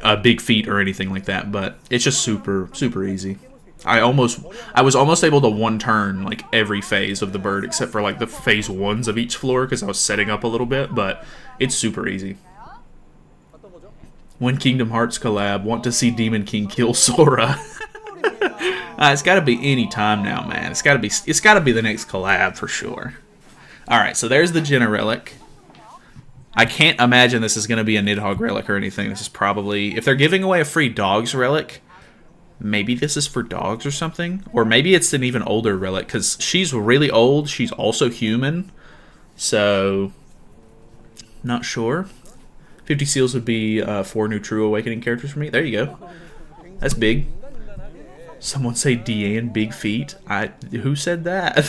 a big feat or anything like that, but it's just super easy. I was almost able to one turn like every phase of the bird except for like the phase 1s of each floor because I was setting up a little bit, but it's super easy. When Kingdom Hearts collab, want to see Demon King kill Sora. It's got to be any time now, man. It's got to be the next collab for sure. All right, so there's the Jenna relic. I can't imagine this is going to be a Nidhogg relic or anything. This is probably, if they're giving away a free dogs relic, maybe this is for dogs or something, or maybe it's an even older relic because she's really old. She's also human, so not sure. 50 seals would be 4 new True Awakening characters for me. There you go. That's big. Someone say Deanne big feet. Who said that?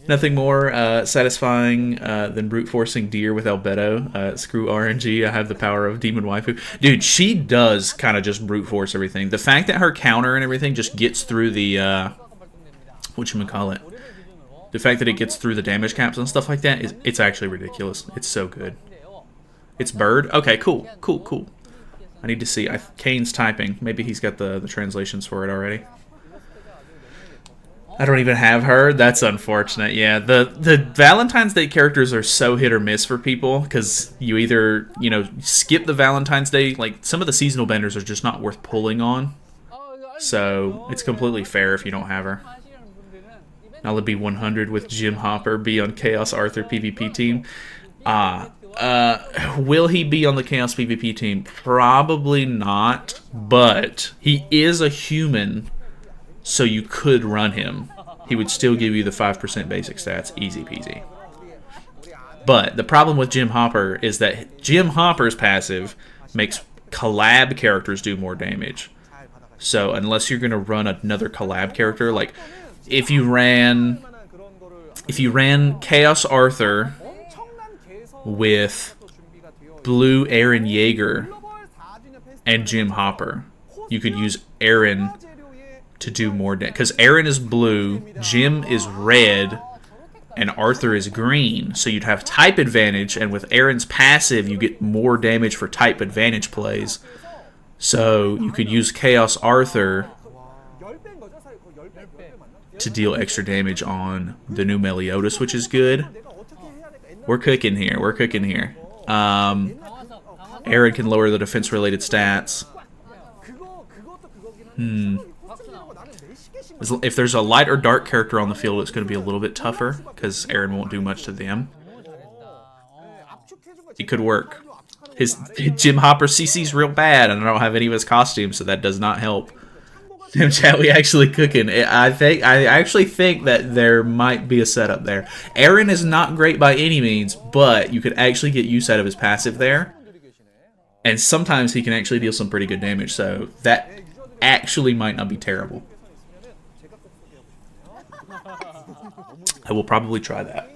Nothing more satisfying than brute forcing deer with Albedo. Screw RNG, I have the power of Demon Waifu. Dude, she does kind of just brute force everything. The fact that her counter and everything just gets through the, whatchamacallit? The fact that it gets through the damage caps and stuff like that, it's actually ridiculous. It's so good. It's bird? Okay, cool. I need to see. Kane's typing. Maybe he's got the translations for it already. I don't even have her. That's unfortunate. Yeah, the Valentine's Day characters are so hit or miss for people because you either, skip the Valentine's Day. Like, some of the seasonal benders are just not worth pulling on. So, it's completely fair if you don't have her. Nalyd be 100 with Jim Hopper, be on Chaos Arthur PvP team. Will he be on the Chaos PvP team? Probably not, but he is a human, so you could run him. He would still give you the 5% basic stats, easy peasy. But the problem with Jim Hopper is that Jim Hopper's passive makes collab characters do more damage. So unless you're going to run another collab character, like if you ran Chaos Arthur with Blue Aaron Yeager and Jim Hopper, you could use Aaron to do more damage. Because Aaron is blue, Jim is red, and Arthur is green. So you'd have type advantage, and with Aaron's passive, you get more damage for type advantage plays. So you could use Chaos Arthur to deal extra damage on the new Meliodas, which is good. We're cooking here. Aaron can lower the defense-related stats. If there's a light or dark character on the field, it's going to be a little bit tougher because Aaron won't do much to them. It could work. His Jim Hopper CC's real bad, and I don't have any of his costumes, so that does not help. Damn, chat, we actually cooking. I actually think that there might be a setup there. Aaron is not great by any means, but you could actually get use out of his passive there. And sometimes he can actually deal some pretty good damage, so that actually might not be terrible. I will probably try that.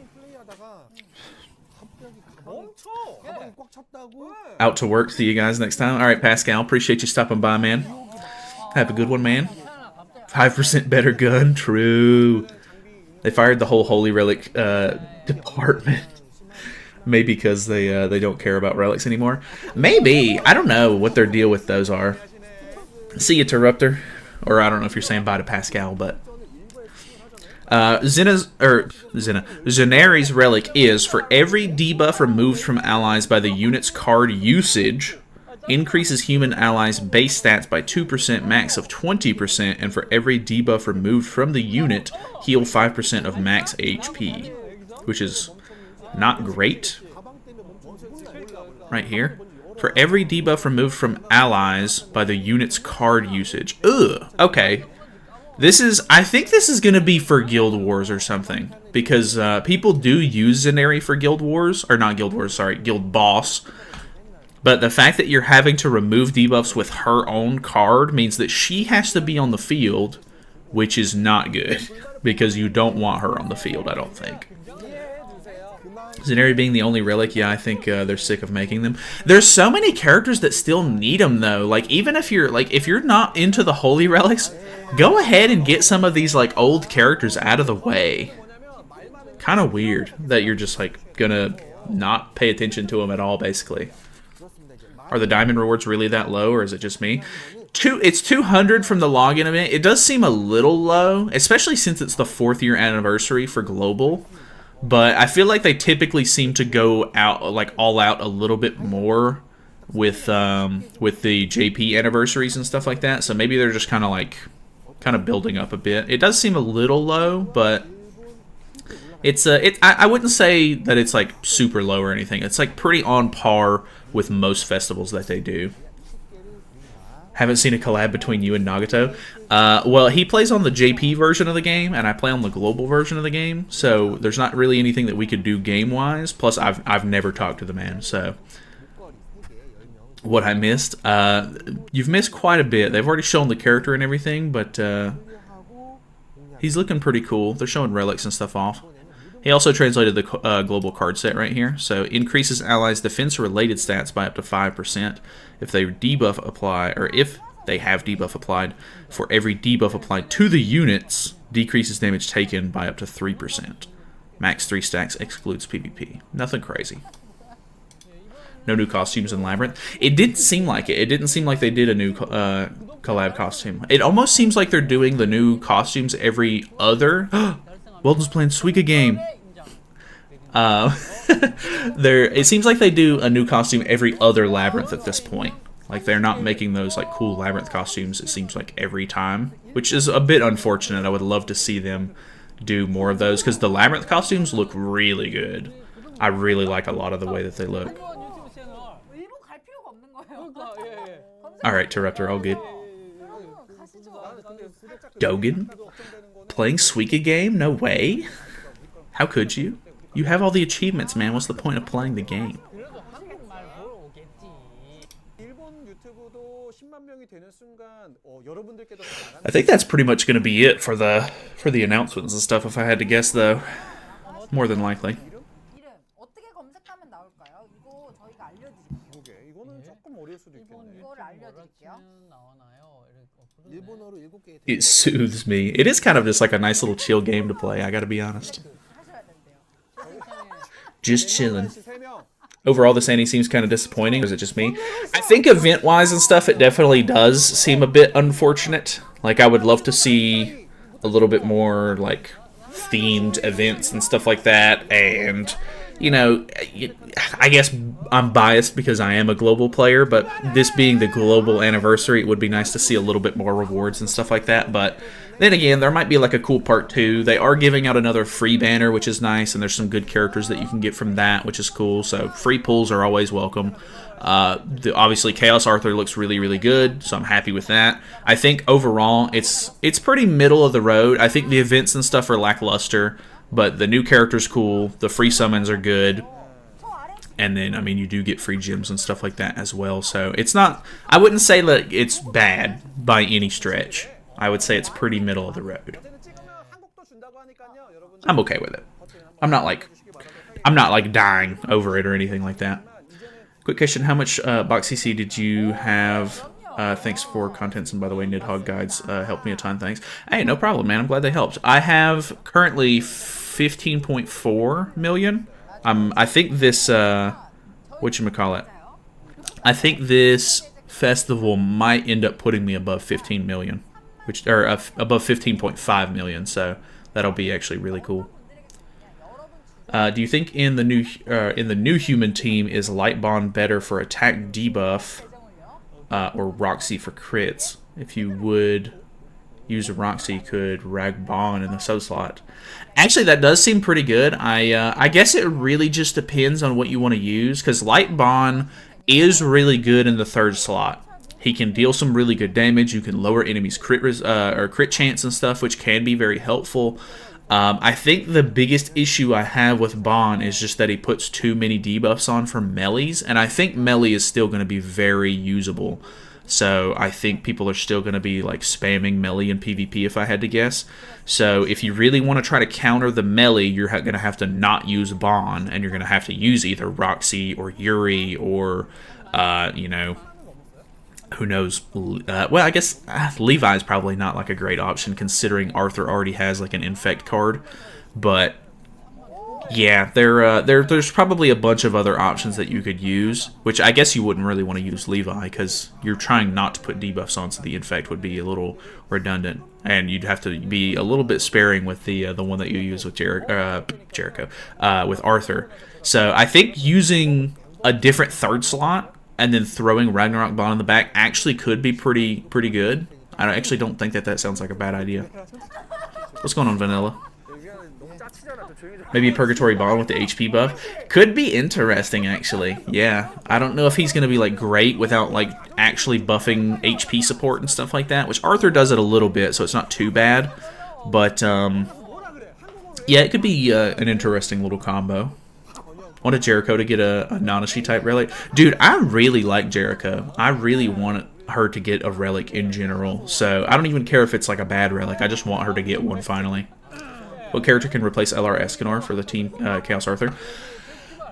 Out to work. See you guys next time. All right, Pascal. Appreciate you stopping by, man. Have a good one, man. 5% better gun. True. They fired the whole Holy Relic department. Maybe because they don't care about relics anymore. Maybe. I don't know what their deal with those are. See you, Interrupter. Or I don't know if you're saying bye to Pascal, but... Zenari's relic is, for every debuff removed from allies by the unit's card usage, increases human allies' base stats by 2%, max of 20%, and for every debuff removed from the unit, heal 5% of max HP, which is not great. Right here. For every debuff removed from allies by the unit's card usage. Ugh, okay. I think this is going to be for Guild Wars or something, because people do use Zenari for Guild Wars, or not Guild Wars, sorry, Guild Boss. But the fact that you're having to remove debuffs with her own card means that she has to be on the field, which is not good, because you don't want her on the field, I don't think. Zenari being the only relic, yeah, I think they're sick of making them. There's so many characters that still need them, though. Like, even if you're not into the holy relics, go ahead and get some of these like old characters out of the way. Kind of weird that you're just like gonna not pay attention to them at all, basically. Are the diamond rewards really that low, or is it just me? It's 200 from the login event. It does seem a little low, especially since it's the 4th year anniversary for global. But I feel like they typically seem to go out, like, all out a little bit more with the JP anniversaries and stuff like that. So maybe they're just kind of building up a bit. It does seem a little low, but I wouldn't say that it's like super low or anything. It's like pretty on par with most festivals that they do. Haven't seen a collab between you and Nagato. Well, he plays on the JP version of the game, and I play on the global version of the game. So there's not really anything that we could do game-wise. Plus, I've never talked to the man. So what I missed? You've missed quite a bit. They've already shown the character and everything, but he's looking pretty cool. They're showing relics and stuff off. He also translated the global card set right here. So increases allies' defense-related stats by up to 5% if they debuff apply, or if they have debuff applied. For every debuff applied to the units, decreases damage taken by up to 3%. Max 3 stacks excludes PvP. Nothing crazy. No new costumes in Labyrinth. It didn't seem like it. It didn't seem like they did a new collab costume. It almost seems like they're doing the new costumes every other... Weldon's playing Suika game. It seems like they do a new costume every other Labyrinth at this point. Like, they're not making those like cool Labyrinth costumes, it seems like, every time, which is a bit unfortunate. I would love to see them do more of those, because the Labyrinth costumes look really good. I really like a lot of the way that they look. Alright, Terruptor, all good. Dogen? Playing Suika game? No way. How could you? You have all the achievements, man. What's the point of playing the game? I think that's pretty much going to be it for the announcements and stuff, if I had to guess, though. More than likely. It soothes me. It is kind of just like a nice little chill game to play, I gotta be honest. Just chilling. Overall, this ending seems kind of disappointing. Or is it just me? I think event-wise and stuff, it definitely does seem a bit unfortunate. Like, I would love to see a little bit more, like, themed events and stuff like that. And, you know, I guess I'm biased because I am a global player, but this being the global anniversary, it would be nice to see a little bit more rewards and stuff like that. But then again, there might be like a cool part 2. They are giving out another free banner, which is nice, and there's some good characters that you can get from that, which is cool. So free pulls are always welcome. Obviously, Chaos Arthur looks really, really good, so I'm happy with that. I think overall, it's pretty middle of the road. I think the events and stuff are lackluster, but the new character's cool. The free summons are good. And then, I mean, you do get free gems and stuff like that as well. So it's not... I wouldn't say that it's bad by any stretch. I would say it's pretty middle of the road. I'm okay with it. I'm not like dying over it or anything like that. Quick question, how much box CC did you have? Thanks for contents, and by the way, Nidhogg guides helped me a ton, thanks. Hey, no problem, man. I'm glad they helped. I have currently 15.4 million. I think this, whatchamacallit, I think this festival might end up putting me above 15 million, above 15.5 million, so That'll be actually really cool. Do you think in the new human team is Light Bond better for attack debuff or Roxy for crits? If you would use a Roxy, could Rag Bond in the sub slot? Actually, that does seem pretty good. I guess it really just depends on what you want to use, because Light Bond is really good in the third slot. He can deal some really good damage. You can lower enemies' crit chance and stuff, which can be very helpful. I think the biggest issue I have with Bond is just that he puts too many debuffs on for melees, and I think melee is still going to be very usable. So I think people are still going to be like spamming melee in PvP if I had to guess. So if you really want to try to counter the melee, you're going to have to not use Bond, and you're going to have to use either Roxy or Yuri or, you know, who knows? Well, I guess Levi's probably not like a great option considering Arthur already has like an infect card. But yeah, there's probably a bunch of other options that you could use, which I guess you wouldn't really want to use Levi because you're trying not to put debuffs on, so the infect would be a little redundant, and you'd have to be a little bit sparing with the one that you use with Jericho, with Arthur. So I think using a different third slot and then throwing Ragnarok Bond in the back actually could be pretty good. I actually don't think that sounds like a bad idea. What's going on, Vanilla? Maybe a Purgatory Bond with the HP buff. Could be interesting, actually. Yeah. I don't know if he's going to be, like, great without, like, actually buffing HP support and stuff like that, which Arthur does it a little bit, so it's not too bad. But, yeah, it could be an interesting little combo. Wanted Jericho to get a Nanashi type relic. Dude, I really like Jericho. I really want her to get a relic in general. So I don't even care if it's like a bad relic. I just want her to get one finally. What character can replace LR Escanor for the team Chaos Arthur?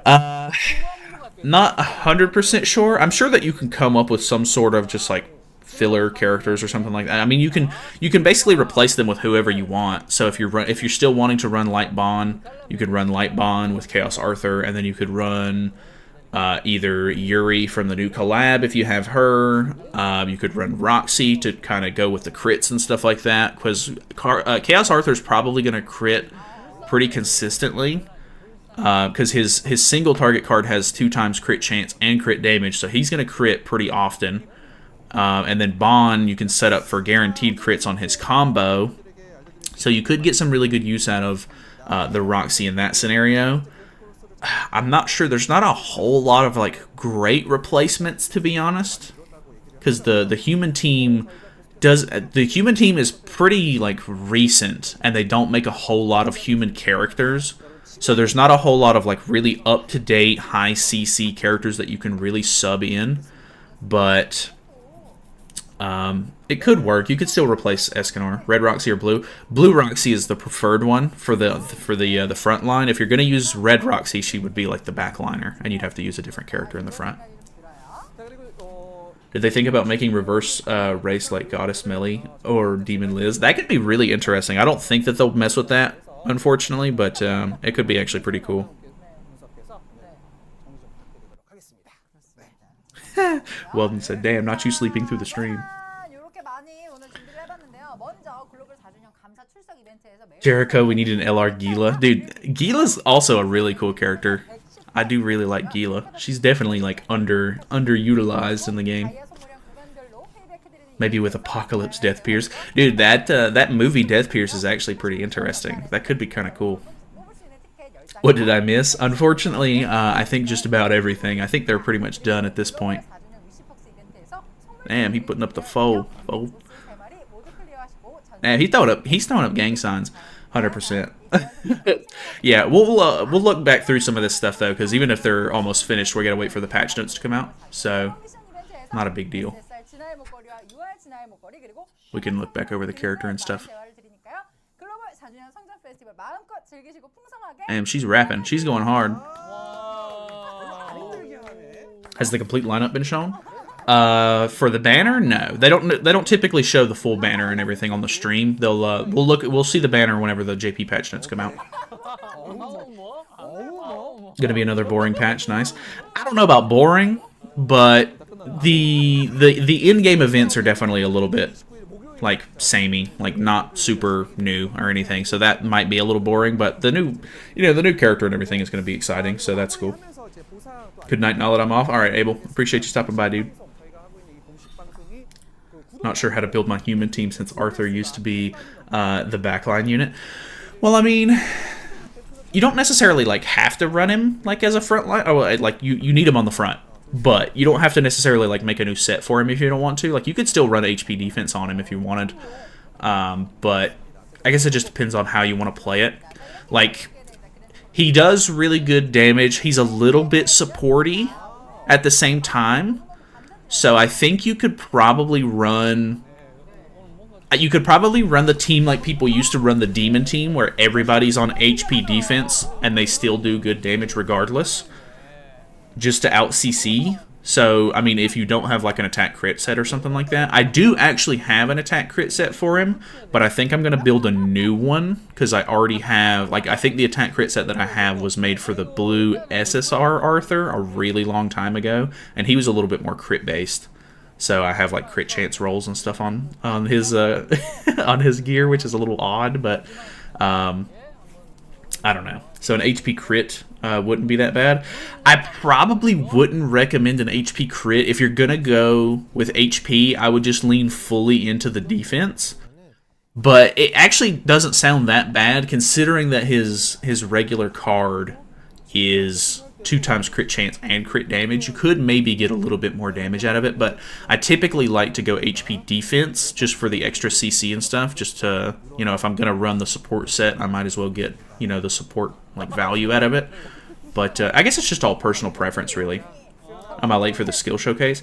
Not 100% sure. I'm sure that you can come up with some sort of just like filler characters or something like that. I mean, you can basically replace them with whoever you want. So if you're still wanting to run Light Bond, you could run Light Bond with Chaos Arthur, and then you could run either Yuri from the new collab if you have her. You could run Roxy to kind of go with the crits and stuff like that, because Chaos Arthur's probably going to crit pretty consistently, because his single target card has 2 times crit chance and crit damage, so he's going to crit pretty often. And then Bond, you can set up for guaranteed crits on his combo. So you could get some really good use out of the Roxy in that scenario. I'm not sure. There's not a whole lot of like great replacements, to be honest. Because the human team is pretty like recent, and they don't make a whole lot of human characters. So there's not a whole lot of like really up-to-date high CC characters that you can really sub in. But it could work. You could still replace Escanor. Red Roxy or Blue. Blue Roxy is the preferred one for the front line. If you're going to use Red Roxy, she would be like the back liner, and you'd have to use a different character in the front. Did they think about making reverse race like Goddess Melly or Demon Liz? That could be really interesting. I don't think that they'll mess with that, unfortunately, but it could be actually pretty cool. Weldon said, damn, not you sleeping through the stream. Jericho, we need an LR Gila. Dude, Gila's also a really cool character. I do really like Gila. She's definitely like underutilized in the game. Maybe with Apocalypse Death Pierce. Dude, that movie Death Pierce is actually pretty interesting. That could be kind of cool. What did I miss? Unfortunately, I think just about everything. I think they're pretty much done at this point. Damn, he putting up the foe. Damn, he's throwing up gang signs, 100%. Yeah, we'll look back through some of this stuff though, because even if they're almost finished, we gotta wait for the patch notes to come out. So, not a big deal. We can look back over the character and stuff. Damn, she's rapping. She's going hard. Has the complete lineup been shown? For the banner, no. They don't typically show the full banner and everything on the stream. We'll see the banner whenever the JP patch notes come out. Gonna be another boring patch, nice. I don't know about boring, but the in-game events are definitely a little bit like samey, like not super new or anything. So that might be a little boring, but the new, the new character and everything is going to be exciting. So that's cool. Good night, Nalyd. I'm off. All right, Abel. Appreciate you stopping by, dude. Not sure how to build my human team since Arthur used to be the backline unit. Well, I mean, you don't necessarily like have to run him like as a front line. Oh, like you need him on the front, but you don't have to necessarily like make a new set for him if you don't want to. Like you could still run HP defense on him if you wanted, but I guess it just depends on how you want to play it. Like he does really good damage. He's a little bit supporty at the same time, so I think you could probably run. You could probably run the team like people used to run the Demon team, where everybody's on HP defense and they still do good damage regardless, just to out CC. So, I mean, if you don't have like an attack crit set or something like that, I do actually have an attack crit set for him, but I think I'm going to build a new one because I already have, like, I think the attack crit set that I have was made for the blue SSR Arthur a really long time ago, and he was a little bit more crit based. So I have like crit chance rolls and stuff on his on his gear, which is a little odd, but I don't know. So an HP crit wouldn't be that bad. I probably wouldn't recommend an HP crit. If you're gonna go with HP, I would just lean fully into the defense. But it actually doesn't sound that bad considering that his regular card is 2x crit chance and crit damage. You could maybe get a little bit more damage out of it, but I typically like to go HP defense just for the extra CC and stuff, just to, if I'm going to run the support set, I might as well get, the support like value out of it. But I guess it's just all personal preference, really. Am I late for the skill showcase?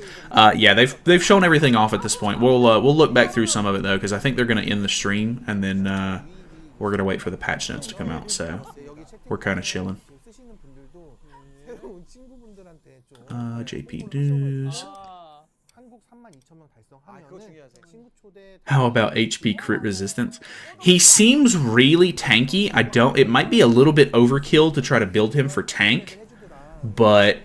Yeah, they've shown everything off at this point. We'll look back through some of it, though, because I think they're going to end the stream, and then we're going to wait for the patch notes to come out, so we're kind of chilling. JP News. How about HP crit resistance? He seems really tanky. It might be a little bit overkill to try to build him for tank, but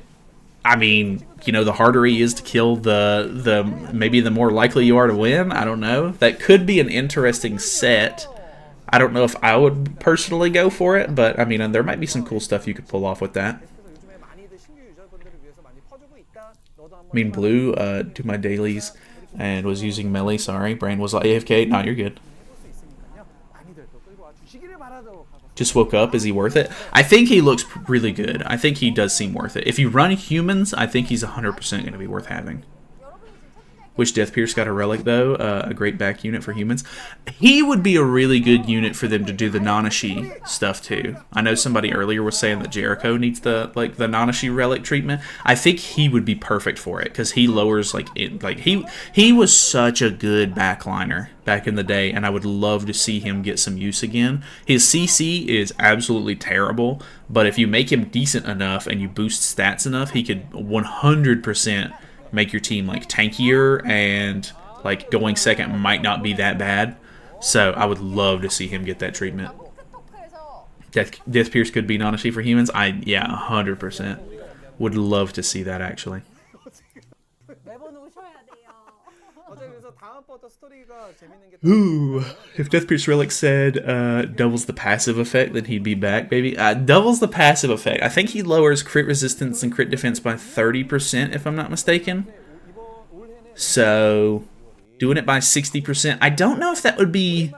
I mean, the harder he is to kill, maybe the more likely you are to win. I don't know. That could be an interesting set. I don't know if I would personally go for it, but I mean, there might be some cool stuff you could pull off with that. I mean, Blue, do my dailies and was using melee. Sorry, Brain was like AFK. No, you're good. Just woke up. Is he worth it? I think he looks really good. I think he does seem worth it. If you run humans, I think he's 100% going to be worth having. Wish Death Pierce got a relic, though. A great back unit for humans. He would be a really good unit for them to do the Nanashi stuff, too. I know somebody earlier was saying that Jericho needs the Nanashi relic treatment. I think he would be perfect for it, because he lowers, he was such a good backliner back in the day, and I would love to see him get some use again. His CC is absolutely terrible, but if you make him decent enough and you boost stats enough, he could 100% make your team like tankier, and like going second might not be that bad. So I would love to see him get that treatment. Death Pierce could be Nanashi for humans. Yeah, 100% would love to see that actually. Ooh, if Death Pierce Relic said doubles the passive effect, then he'd be back, baby. Doubles the passive effect. I think he lowers crit resistance and crit defense by 30%, if I'm not mistaken. So, doing it by 60%. I don't know if that would be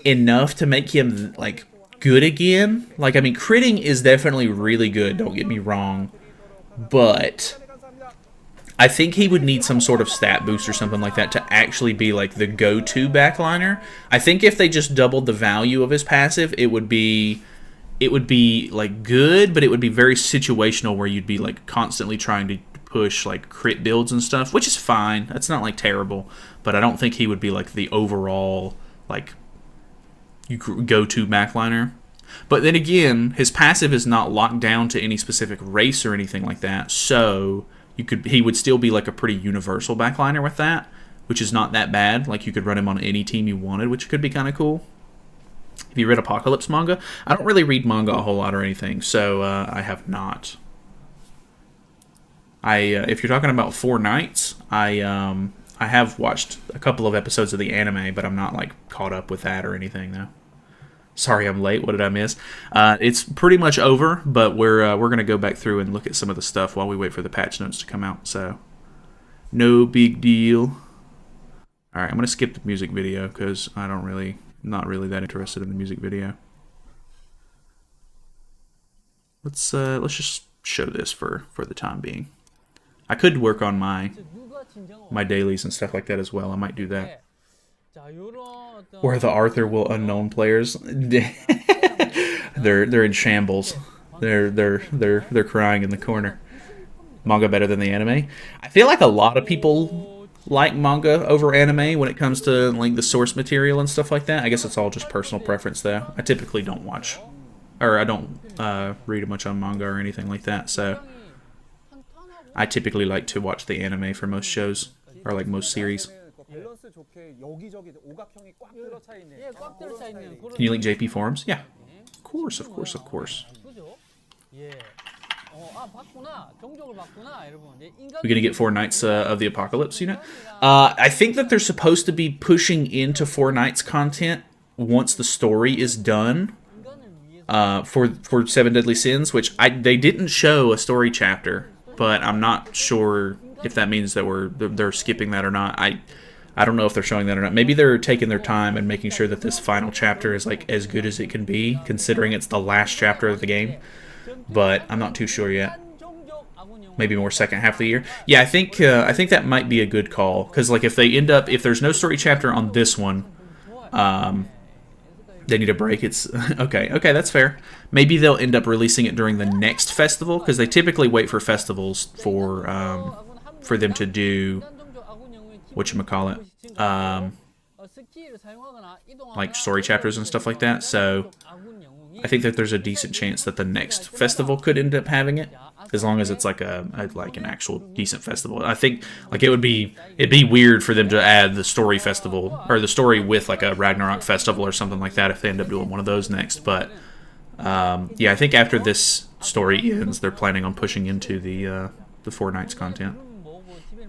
enough to make him, like, good again. Like, I mean, critting is definitely really good, don't get me wrong. But I think he would need some sort of stat boost or something like that to actually be like the go-to backliner. I think if they just doubled the value of his passive, it would be like good, but it would be very situational where you'd be like constantly trying to push like crit builds and stuff, which is fine. That's not like terrible, but I don't think he would be like the overall like go-to backliner. But then again, his passive is not locked down to any specific race or anything like that, so he would still be like a pretty universal backliner with that, which is not that bad. Like you could run him on any team you wanted, which could be kind of cool. Have you read Apocalypse manga? I don't really read manga a whole lot or anything, so I have not. If you're talking about 4 Knights, I I have watched a couple of episodes of the anime, but I'm not like caught up with that or anything though. Sorry, I'm late. What did I miss? It's pretty much over, but we're gonna go back through and look at some of the stuff while we wait for the patch notes to come out. So, no big deal. All right, I'm gonna skip the music video because not really that interested in the music video. Let's just show this for the time being. I could work on my dailies and stuff like that as well. I might do that. Where the Arthur will unknown players, they're in shambles. They're crying in the corner. Manga better than the anime. I feel like a lot of people like manga over anime when it comes to like the source material and stuff like that. I guess it's all just personal preference though. I typically don't watch, or I don't read much on manga or anything like that. So I typically like to watch the anime for most shows or like most series. Can you link JP forums? Yeah. Of course. We're gonna get 4 Nights of the Apocalypse unit. I think that they're supposed to be pushing into 4 Nights content once the story is done for 7 Deadly Sins, which they didn't show a story chapter, but I'm not sure if that means that they're skipping that or not. I don't know if they're showing that or not. Maybe they're taking their time and making sure that this final chapter is like as good as it can be, considering it's the last chapter of the game. But I'm not too sure yet. Maybe more second half of the year. Yeah, I think that might be a good call, because like if there's no story chapter on this one, they need a break. It's okay, that's fair. Maybe they'll end up releasing it during the next festival, because they typically wait for festivals for them to do whatchamacallit, like story chapters and stuff like that. So I think that there's a decent chance that the next festival could end up having it, as long as it's like an actual decent festival. I think like it'd be weird for them to add the story festival or the story with like a Ragnarok festival or something like that if they end up doing one of those next. But yeah, I think after this story ends, they're planning on pushing into the 4 Nights content.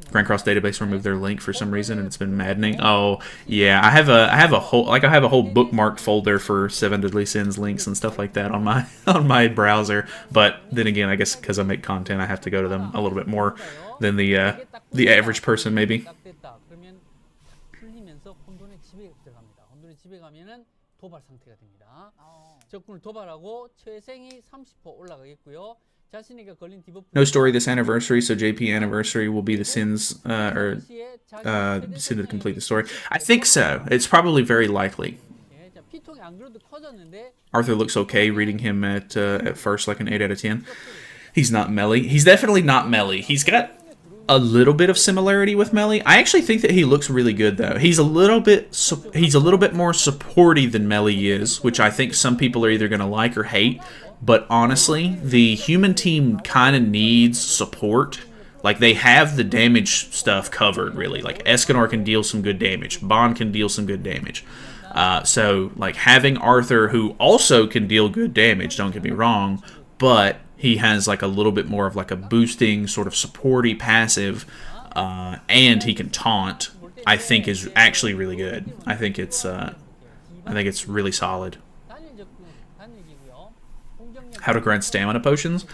Grand Cross Database removed their link for some reason, and it's been maddening. Oh yeah, I have a whole bookmarked folder for 7 Deadly Sins links and stuff like that on my browser. But then again, I guess because I make content, I have to go to them a little bit more than the average person maybe. No story this anniversary, so JP anniversary will be the Sins, Sin to complete the story. I think so. It's probably very likely. Arthur looks okay reading him at first, like an 8 out of 10. He's not Melly. He's definitely not Melly. He's got a little bit of similarity with Melly. I actually think that he looks really good, though. He's a little bit more supporty than Melly is, which I think some people are either going to like or hate. But honestly, the human team kind of needs support. Like, they have the damage stuff covered, really. Like, Escanor can deal some good damage. Bond can deal some good damage. So, like, having Arthur, who also can deal good damage, don't get me wrong, but he has, like, a little bit more of, like, a boosting, sort of supporty passive, and he can taunt, I think is actually really good. I think it's really solid. How to grind stamina potions?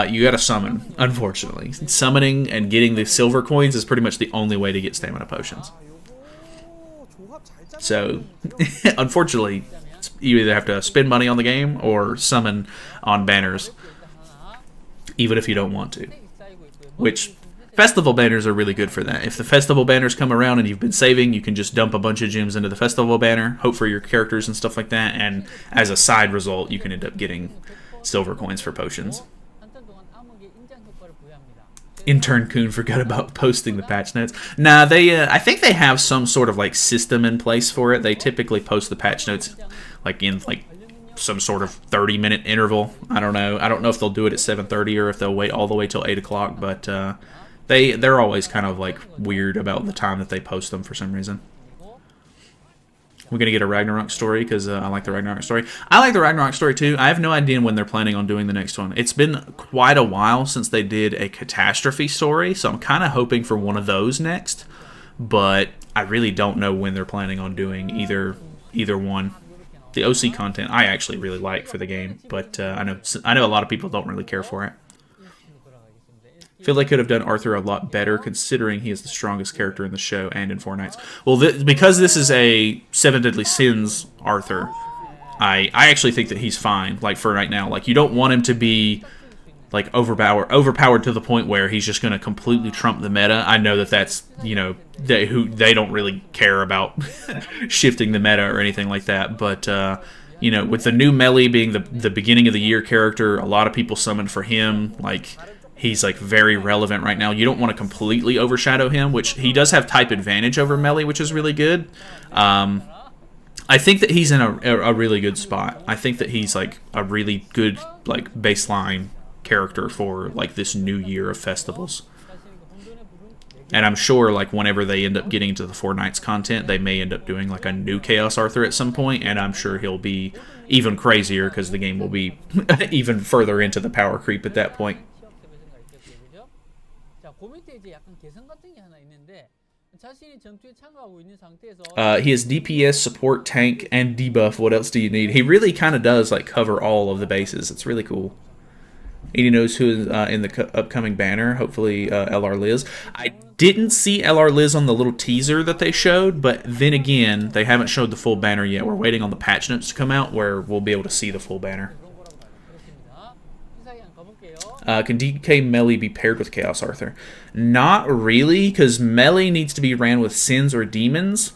You gotta summon, unfortunately. Summoning and getting the silver coins is pretty much the only way to get stamina potions. So, unfortunately, you either have to spend money on the game or summon on banners, even if you don't want to. Which, festival banners are really good for that. If the festival banners come around and you've been saving, you can just dump a bunch of gems into the festival banner, hope for your characters and stuff like that, and as a side result, you can end up getting silver coins for potions. Intern Coon forgot about posting the patch notes. Nah, I think they have some sort of like system in place for it. They typically post the patch notes like in like some sort of 30-minute interval. I don't know. I don't know if they'll do it at 7:30 or if they'll wait all the way till 8 o'clock. But they're always kind of like weird about the time that they post them for some reason. We're going to get a Ragnarok story because I like the Ragnarok story. I like the Ragnarok story too. I have no idea when they're planning on doing the next one. It's been quite a while since they did a catastrophe story, so I'm kind of hoping for one of those next. but I really don't know when they're planning on doing either one. The OC content I actually really like for the game, but I know a lot of people don't really care for it. Feel they could have done Arthur a lot better, considering he is the strongest character in the show and in Four Knights. Well, because this is a Seven Deadly Sins Arthur, I actually think that he's fine. Like for right now, like you don't want him to be like overpowered to the point where he's just going to completely trump the meta. I know that that's they don't really care about shifting the meta or anything like that, but with the new Melee being the beginning of the year character, a lot of people summoned for him. Like he's like very relevant right now. You don't want to completely overshadow him, which he does have type advantage over Melee, which is really good. I think that he's in a really good spot. I think that he's like a really good like baseline character for like this new year of festivals. And I'm sure like whenever they end up getting into the Four Knights content, they may end up doing like a new Chaos Arthur at some point, and I'm sure he'll be even crazier because the game will be even further into the power creep at that point. He has DPS, support, tank, and debuff. What else do you need? He really kind of does like cover all of the bases. It's really cool. He knows who is in the upcoming banner. Hopefully, LR Liz. I didn't see LR Liz on the little teaser that they showed, but then again, they haven't showed the full banner yet. We're waiting on the patch notes to come out where we'll be able to see the full banner. Can DK Melee be paired with Chaos Arthur? Not really, because Melee needs to be ran with Sins or Demons,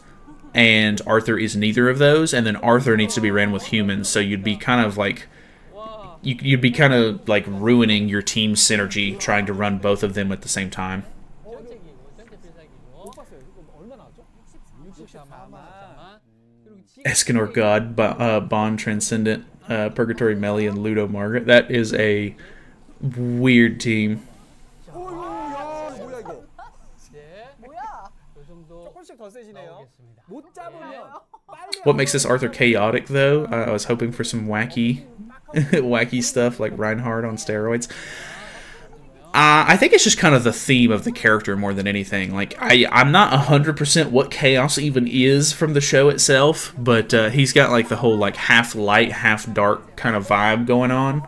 and Arthur is neither of those, and then Arthur needs to be ran with Humans, so you'd be kind of like... You'd be kind of like ruining your team synergy trying to run both of them at the same time. Escanor God, Bond Transcendent, Purgatory Melee, and Ludo Margaret. That is a weird team. What makes this Arthur chaotic, though? I was hoping for some wacky stuff like Reinhardt on steroids. I think it's just kind of the theme of the character more than anything. Like I'm not 100% what Chaos even is from the show itself, but he's got like the whole like half light, half dark kind of vibe going on,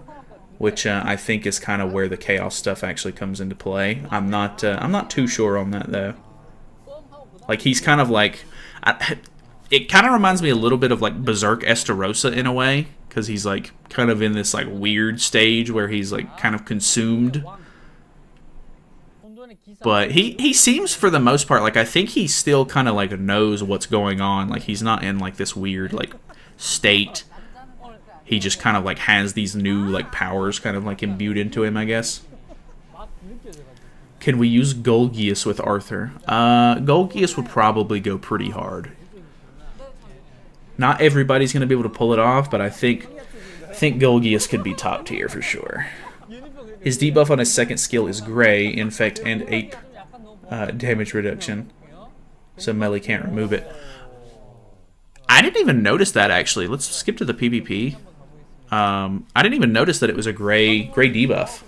which I think is kind of where the Chaos stuff actually comes into play. I'm not too sure on that though. Like he's kind of like, it kind of reminds me a little bit of like Berserk Estarossa in a way, because he's like kind of in this like weird stage where he's like kind of consumed. But he seems for the most part like I think he still kind of like knows what's going on. Like he's not in like this weird like state. He just kind of like has these new like powers kind of like imbued into him, I guess. Can we use Golgius with Arthur? Golgius would probably go pretty hard. Not everybody's going to be able to pull it off, but I think Golgius could be top tier for sure. His debuff on his second skill is Gray, Infect, and Ape damage reduction, so Melee can't remove it. I didn't even notice that, actually. Let's skip to the PvP. I didn't even notice that it was a Gray debuff.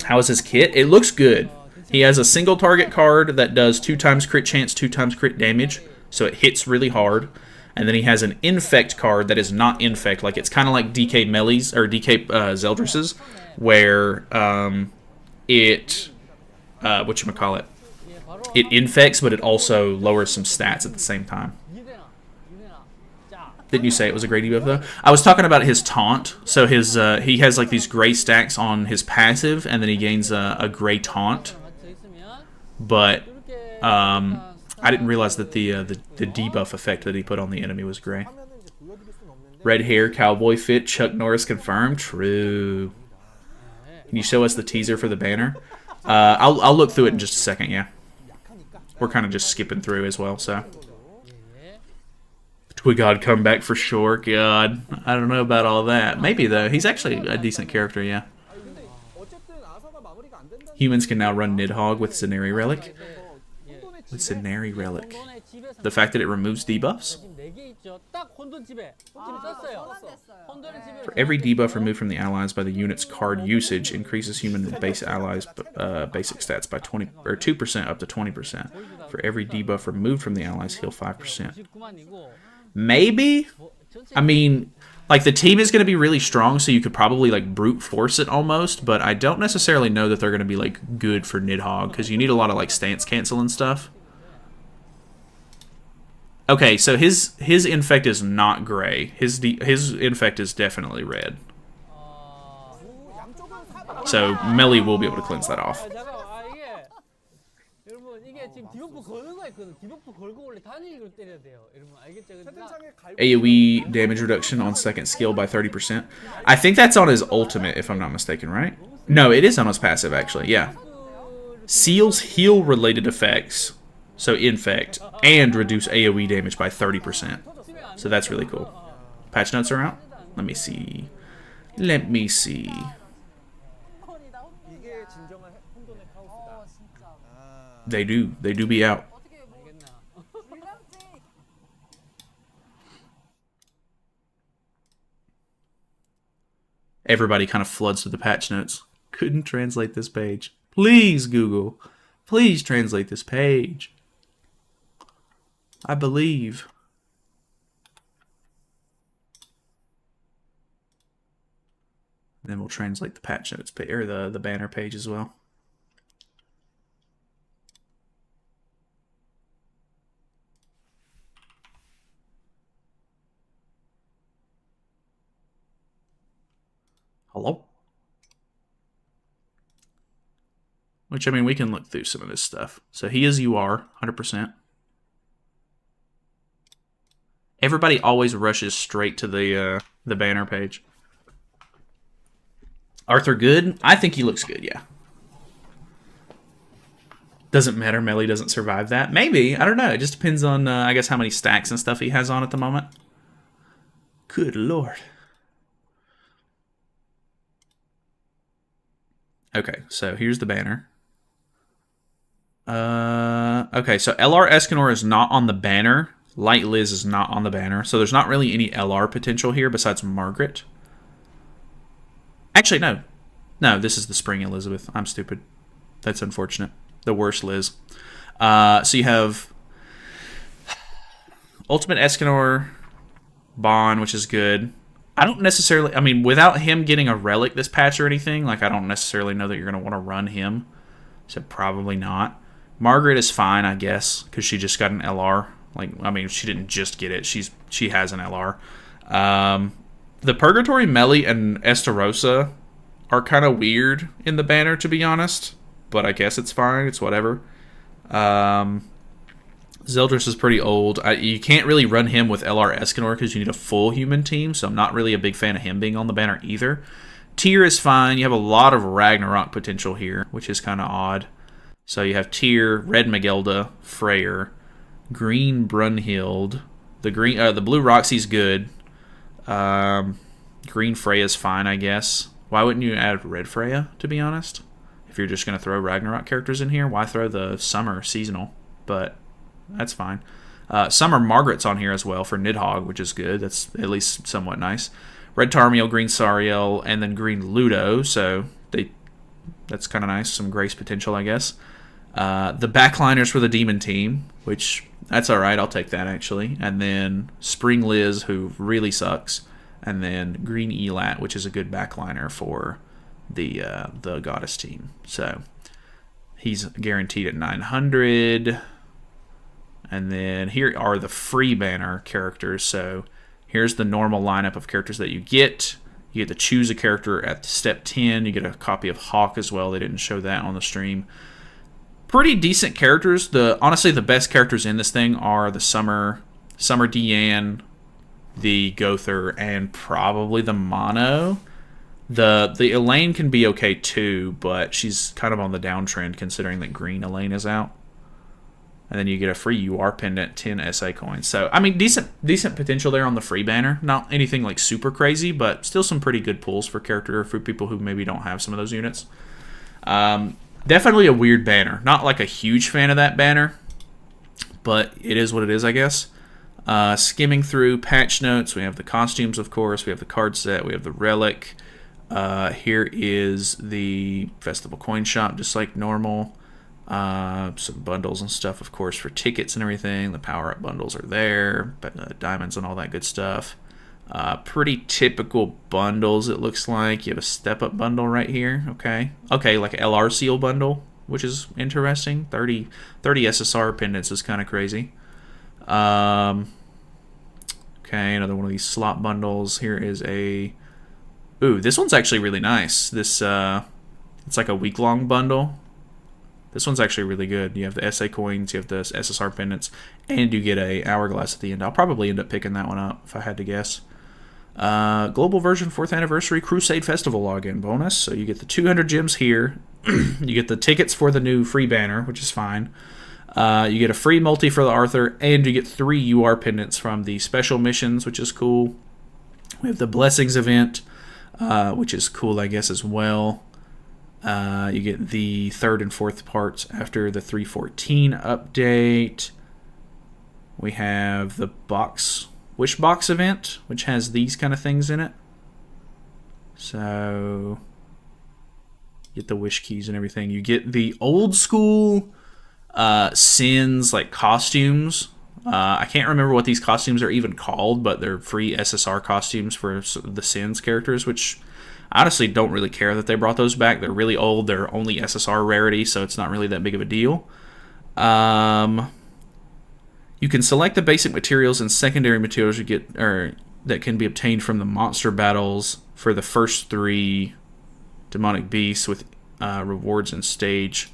How is his kit? It looks good. He has a single target card that does 2x crit chance, 2x crit damage, so it hits really hard. And then he has an Infect card that is not Infect. Like it's kind of like DK Melee's or DK Zeldris's, where it whatchamacallit, it infects, but it also lowers some stats at the same time. Didn't you say it was a gray debuff though? I was talking about his taunt. So his he has like these gray stacks on his passive, and then he gains a gray taunt. But I didn't realize that the debuff effect that he put on the enemy was gray. Red hair, cowboy fit, Chuck Norris confirmed. True. Can you show us the teaser for the banner? I'll look through it in just a second. Yeah, we're kind of just skipping through as well. So. God comeback for sure. God, I don't know about all that. Maybe though. He's actually a decent character, yeah. Humans can now run Nidhogg with Zenari Relic. Legendary relic. The fact that it removes debuffs? For every debuff removed from the allies by the unit's card usage, increases human base allies basic stats by 2% up to 20%. For every debuff removed from the allies, heal 5%. Maybe? I mean, like, the team is going to be really strong, so you could probably, like, brute force it almost, but I don't necessarily know that they're going to be, like, good for Nidhogg, because you need a lot of, like, stance cancel and stuff. Okay, so his infect is not gray. His infect is definitely red. So Melly will be able to cleanse that off. AoE damage reduction on second skill by 30%. I think that's on his ultimate, if I'm not mistaken, right? No, it is on his passive, actually, yeah. Seals heal related effects, so infect, and reduce AoE damage by 30%. So that's really cool. Patch notes are out? Let me see. Let me see. They do be out. Everybody kind of floods to the patch notes. Couldn't translate this page. Please, Google. Please translate this page. I believe. Then we'll translate the patch notes or the banner page as well. Hello? Which, I mean, we can look through some of this stuff. So he is UR, 100%. Everybody always rushes straight to the banner page. Arthur good? I think he looks good, yeah. Doesn't matter, Melly doesn't survive that. Maybe, I don't know. It just depends on, I guess, how many stacks and stuff he has on at the moment. Good lord. Okay, so here's the banner. Okay, so LR Escanor is not on the banner. Light Liz is not on the banner. So there's not really any LR potential here besides Margaret. Actually, no. No, this is the Spring Elizabeth. I'm stupid. That's unfortunate. The worst Liz. So you have Ultimate Escanor, Bond, which is good. I don't necessarily... I mean, without him getting a relic this patch or anything, like, I don't necessarily know that you're going to want to run him. So probably not. Margaret is fine, I guess, because she just got an LR. Like, I mean, she didn't just get it. She has an LR. The Purgatory, Melly, and Estarossa are kind of weird in the banner, to be honest. But I guess it's fine. It's whatever. Zeldris is pretty old. You can't really run him with LR Escanor because you need a full human team, so I'm not really a big fan of him being on the banner either. Tyr is fine. You have a lot of Ragnarok potential here, which is kind of odd. So you have Tyr, Red Magelda, Freyr, Green Brunhild. The Blue Roxy's good. Green Freya's fine, I guess. Why wouldn't you add Red Freya, to be honest? If you're just going to throw Ragnarok characters in here, why throw the Summer Seasonal? But... that's fine. Summer Margaret's on here as well for Nidhogg, which is good. That's at least somewhat nice. Red Tarmiel, Green Sariel, and then Green Ludo. So that's kind of nice. Some Grace potential, I guess. The backliners for the Demon team, which that's all right. I'll take that, actually. And then Spring Liz, who really sucks. And then Green Elat, which is a good backliner for the Goddess team. So he's guaranteed at 900. And then here are the free banner characters. So here's the normal lineup of characters that you get. You get to choose a character at step 10. You get a copy of Hawk as well. They didn't show that on the stream. Pretty decent characters. Honestly, the best characters in this thing are the Summer Deanne, the Gother, and probably the Mono. The Elaine can be okay too, but she's kind of on the downtrend considering that Green Elaine is out. And then you get a free UR pendant, 10 SA coins. So, I mean, decent potential there on the free banner. Not anything like super crazy, but still some pretty good pulls for people who maybe don't have some of those units. Definitely a weird banner. Not like a huge fan of that banner. but it is what it is, I guess. Skimming through patch notes, we have the costumes, of course. We have the card set. We have the relic. Here is the festival coin shop, just like normal. Some bundles and stuff, of course, for tickets and everything. The power-up bundles are there, but diamonds and all that good stuff. Pretty typical bundles, it looks like. You have a step-up bundle right here. Okay, like an LR seal bundle, which is interesting. 30 SSR pendants is kind of crazy. Okay, another one of these slot bundles. Here is a... Ooh, this one's actually really nice. This, it's like a week-long bundle. This one's actually really good. You have the SA coins, you have the SSR pendants, and you get a hourglass at the end. I'll probably end up picking that one up if I had to guess. Global version 4th anniversary Crusade Festival login bonus. So you get the 200 gems here. You get the tickets for the new free banner, which is fine. You get a free multi for the Arthur, and you get 3 UR pendants from the special missions, which is cool. We have the Blessings event, which is cool, I guess, as well. You get the 3rd and 4th parts after the 3.14 update. We have the Wish Box event, which has these kind of things in it. So, get the wish keys and everything. You get the old school Sins like costumes. I can't remember what these costumes are even called, but they're free SSR costumes for the Sins characters, which I honestly don't really care that they brought those back. They're really old. They're only SSR rarity, so it's not really that big of a deal. You can select the basic materials and secondary materials you get, or that can be obtained from the monster battles for the first 3 demonic beasts with rewards in stage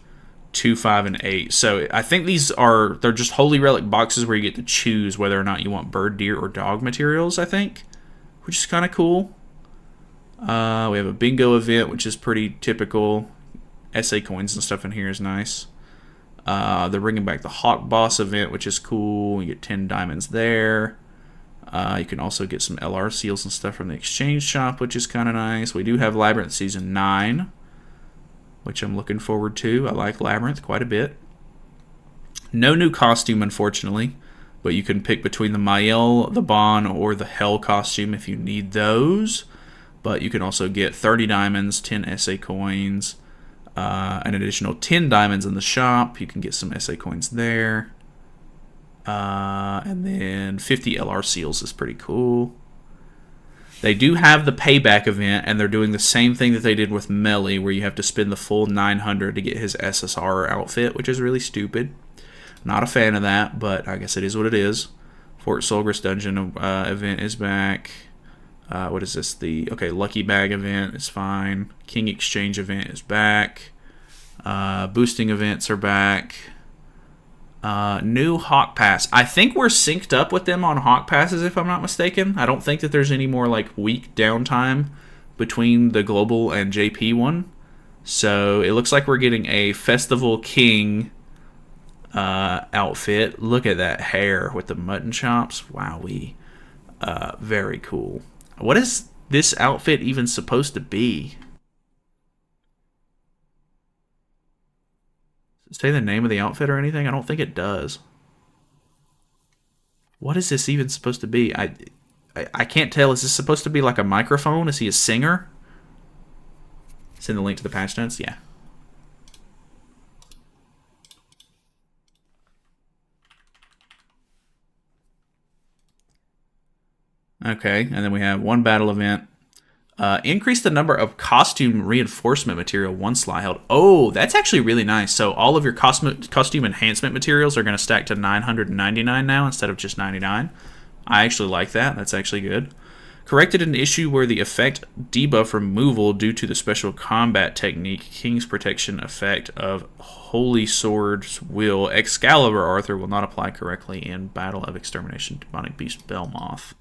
2, 5, and 8. So I think they're just holy relic boxes where you get to choose whether or not you want bird, deer, or dog materials, I think, which is kind of cool. We have a bingo event, which is pretty typical. SA coins and stuff in here is nice. They're bringing back the Hawk Boss event, which is cool. You get 10 diamonds there. You can also get some LR seals and stuff from the exchange shop, which is kind of nice. We do have Labyrinth Season 9, which I'm looking forward to. I like Labyrinth quite a bit. No new costume, unfortunately, but you can pick between the Mael, the Bon, or the Hell costume if you need those. But you can also get 30 diamonds, 10 SA coins, an additional 10 diamonds in the shop. You can get some SA coins there. And then 50 LR seals is pretty cool. They do have the payback event, and they're doing the same thing that they did with Melly, where you have to spend the full 900 to get his SSR outfit, which is really stupid. Not a fan of that, but I guess it is what it is. Fort Solgris Dungeon event is back. What is this? Lucky Bag event is fine. King Exchange event is back. Boosting events are back. New Hawk Pass. I think we're synced up with them on Hawk Passes, if I'm not mistaken. I don't think that there's any more week downtime between the Global and JP one. So it looks like we're getting a Festival King outfit. Look at that hair with the mutton chops. Wowee. Very cool. What is this outfit even supposed to be? Does it say the name of the outfit or anything? I don't think it does. What is this even supposed to be? I can't tell. Is this supposed to be like a microphone? Is he a singer? Send the link to the patch notes. Yeah. Okay, and then we have one battle event. Increase the number of costume reinforcement material one slot held. Oh, that's actually really nice. So all of your costume enhancement materials are going to stack to 999 now instead of just 99. I actually like that. That's actually good. Corrected an issue where the effect debuff removal due to the special combat technique King's Protection effect of Holy Sword's Will Excalibur Arthur will not apply correctly in Battle of Extermination Demonic Beast Belmoth.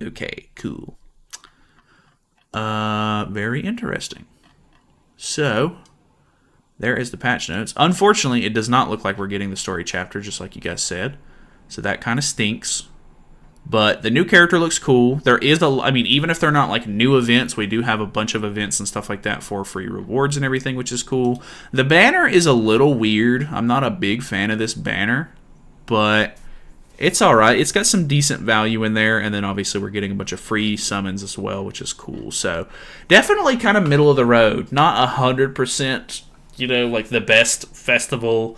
Okay, cool. Very interesting. So, there is the patch notes. Unfortunately, it does not look like we're getting the story chapter, just like you guys said. So that kind of stinks. But the new character looks cool. There is even if they're not new events, we do have a bunch of events and stuff like that for free rewards and everything, which is cool. The banner is a little weird. I'm not a big fan of this banner. but it's all right. It's got some decent value in there, and then obviously we're getting a bunch of free summons as well, which is cool. So definitely kind of middle of the road. Not 100%, like the best festival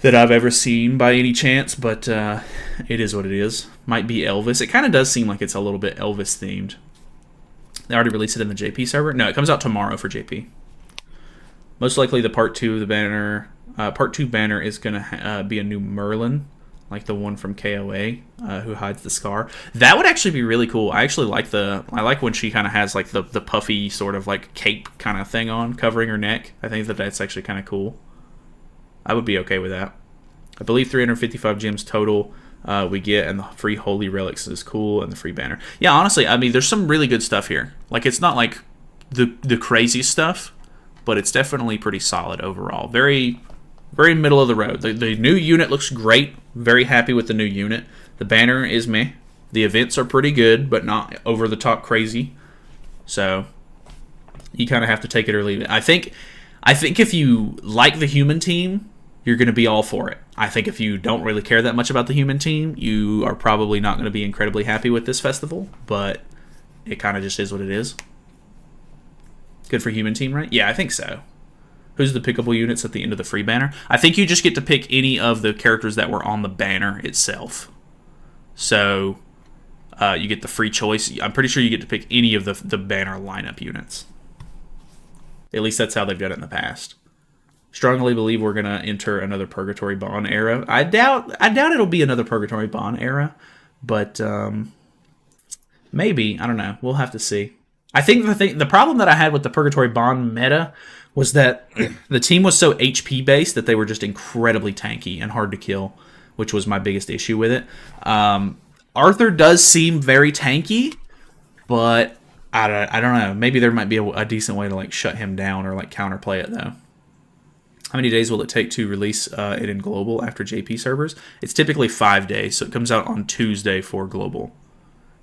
that I've ever seen by any chance, but it is what it is. Might be Elvis. It kind of does seem like it's a little bit Elvis themed. They already released it in the JP server? No, it comes out tomorrow for JP. Most likely the part 2 of the banner. Part 2 banner is going to be a new Merlin, like the one from KOA, who hides the scar. That would actually be really cool. I actually like I like when she kind of has like the puffy sort of like cape kind of thing on, covering her neck. I think that's actually kind of cool. I would be okay with that. I believe 355 gems total we get, and the free holy relics is cool, and the free banner. Yeah, honestly, I mean, there's some really good stuff here. Like, it's not like the crazy stuff, but it's definitely pretty solid overall. Very, very middle of the road. The new unit looks great. Very happy with the new unit. The banner is meh. The events are pretty good, but not over the top crazy. So you kind of have to take it or leave it. I think if you like the human team, you're going to be all for it. I think if you don't really care that much about the human team, you are probably not going to be incredibly happy with this festival, but it kind of just is what it is. Good for human team, right? Yeah, I think so. Who's the pickable units at the end of the free banner? I think you just get to pick any of the characters that were on the banner itself. So you get the free choice. I'm pretty sure you get to pick any of the banner lineup units. At least that's how they've done it in the past. Strongly believe we're going to enter another Purgatory Bond era. I doubt it'll be another Purgatory Bond era, but maybe. I don't know. We'll have to see. I think the problem that I had with the Purgatory Bond meta was that the team was so HP based that they were just incredibly tanky and hard to kill, which was my biggest issue with it. Arthur does seem very tanky, but I don't know. Maybe there might be a decent way to like shut him down or like counterplay it though. How many days will it take to release it in global after JP servers? It's typically 5 days, so it comes out on Tuesday for global.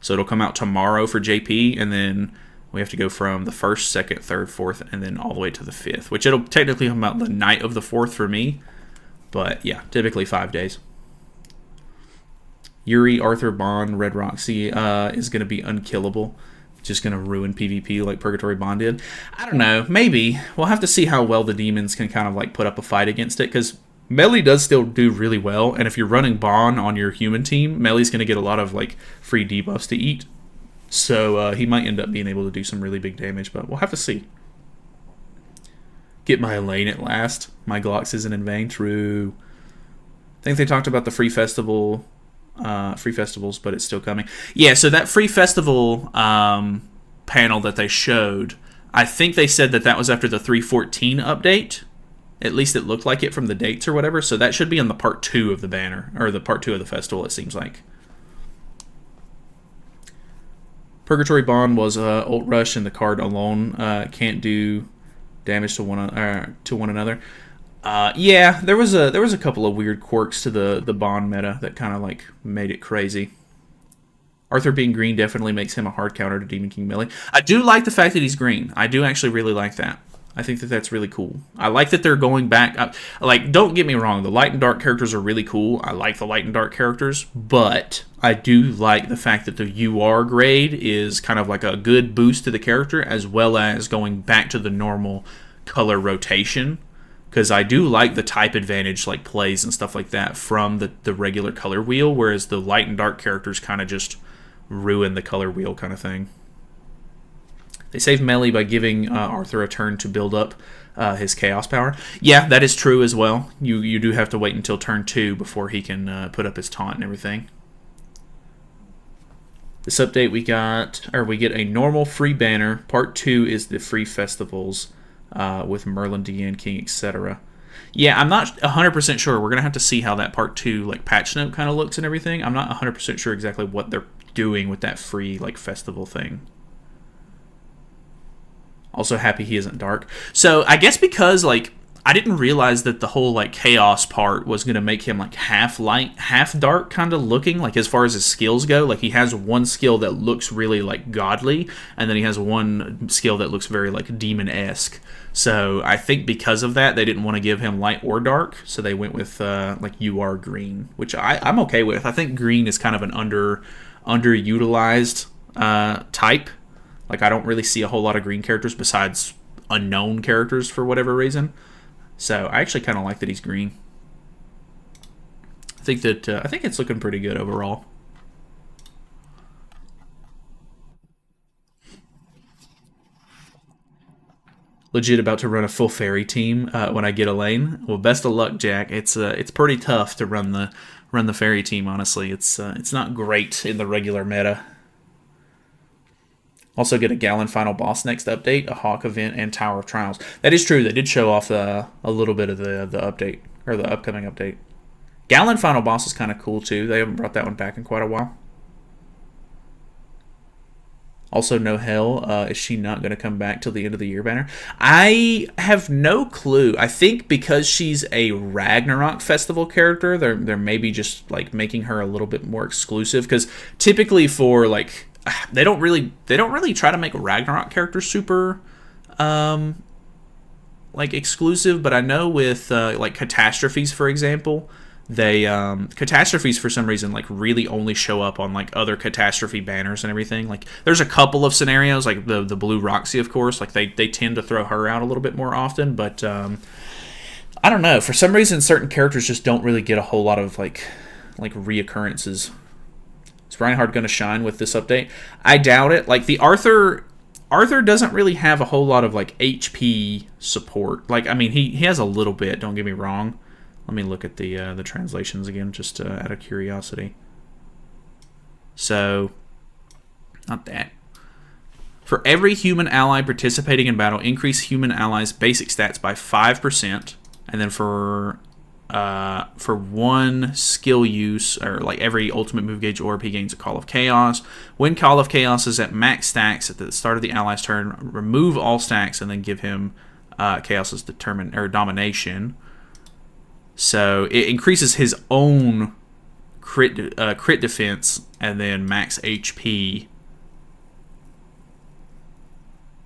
So it'll come out tomorrow for JP, and then we have to go from the 1st, 2nd, 3rd, 4th, and then all the way to the 5th, which it'll technically come out the night of the 4th for me. But yeah, typically 5 days. Yuri, Arthur, Bond, Red Roxy is going to be unkillable. Just going to ruin PvP like Purgatory Bond did. I don't know. Maybe. We'll have to see how well the demons can kind of like put up a fight against it, because melee does still do really well, and if you're running Bond on your human team, melee's going to get a lot of like free debuffs to eat. So he might end up being able to do some really big damage, but we'll have to see. Get my Elaine at last. My Glocks isn't in vain. True. I think they talked about the free festivals, but it's still coming. Yeah, so that free festival panel that they showed, I think they said that was after the 3.14 update. At least it looked like it from the dates or whatever. So that should be on the part 2 of the banner, or the part 2 of the festival, it seems like. Purgatory Bond was ult rush, and the card alone can't do damage to one another. Yeah, there was a couple of weird quirks to the Bond meta that kind of like made it crazy. Arthur being green definitely makes him a hard counter to Demon King melee. I do like the fact that he's green. I do actually really like that. I think that that's really cool. I like that they're going back. Like, don't get me wrong, the light and dark characters are really cool. I like the light and dark characters, but I do like the fact that the UR grade is kind of like a good boost to the character, as well as going back to the normal color rotation. Because I do like the type advantage, like plays and stuff like that, from the regular color wheel, whereas the light and dark characters kind of just ruin the color wheel kind of thing. They save melee by giving Arthur a turn to build up his chaos power. Yeah, that is true as well. You do have to wait until turn 2 before he can put up his taunt and everything. This update we get a normal free banner. Part 2 is the free festivals with Merlin, Deanne, King, etc. Yeah, I'm not 100% sure. We're going to have to see how that part 2 like patch note kind of looks and everything. I'm not 100% sure exactly what they're doing with that free like festival thing. Also happy he isn't dark. So I guess because like I didn't realize that the whole like chaos part was gonna make him like half light, half dark kind of looking. Like as far as his skills go, like he has one skill that looks really like godly, and then he has one skill that looks very like demon-esque. So I think because of that, they didn't want to give him light or dark, so they went with like you are green, which I'm okay with. I think green is kind of an underutilized type. Like I don't really see a whole lot of green characters besides unknown characters for whatever reason. So I actually kind of like that he's green. I think it's looking pretty good overall. Legit about to run a full fairy team when I get a lane. Well, best of luck, Jack. It's pretty tough to run the fairy team. Honestly, it's not great in the regular meta. Also get a Gallon final boss next update, a Hawk event, and Tower of Trials. That is true. They did show off a little bit of the update, or the upcoming update. Gallon final boss is kind of cool too. They haven't brought that one back in quite a while. Also, No Hell, is she not going to come back till the end of the year banner? I have no clue. I think because she's a Ragnarok Festival character, they're maybe just like making her a little bit more exclusive. Because typically for like they don't really try to make Ragnarok characters super like exclusive, but I know with like catastrophes, for example, they catastrophes for some reason like really only show up on like other catastrophe banners and everything. Like there's a couple of scenarios like the blue Roxy, of course, like they tend to throw her out a little bit more often, but I don't know, for some reason certain characters just don't really get a whole lot of like reoccurrences. Is Reinhardt going to shine with this update? I doubt it. Like the Arthur doesn't really have a whole lot of like HP support. Like I mean he has a little bit, don't get me wrong. Let me look at the translations again just out of curiosity. So not that. For every human ally participating in battle, increase human allies' basic stats by 5%, and then for one skill use, or like every ultimate move gauge orb, he gains a Call of Chaos. When Call of Chaos is at max stacks at the start of the ally's turn, remove all stacks and then give him Chaos's domination. So it increases his own crit defense and then max HP.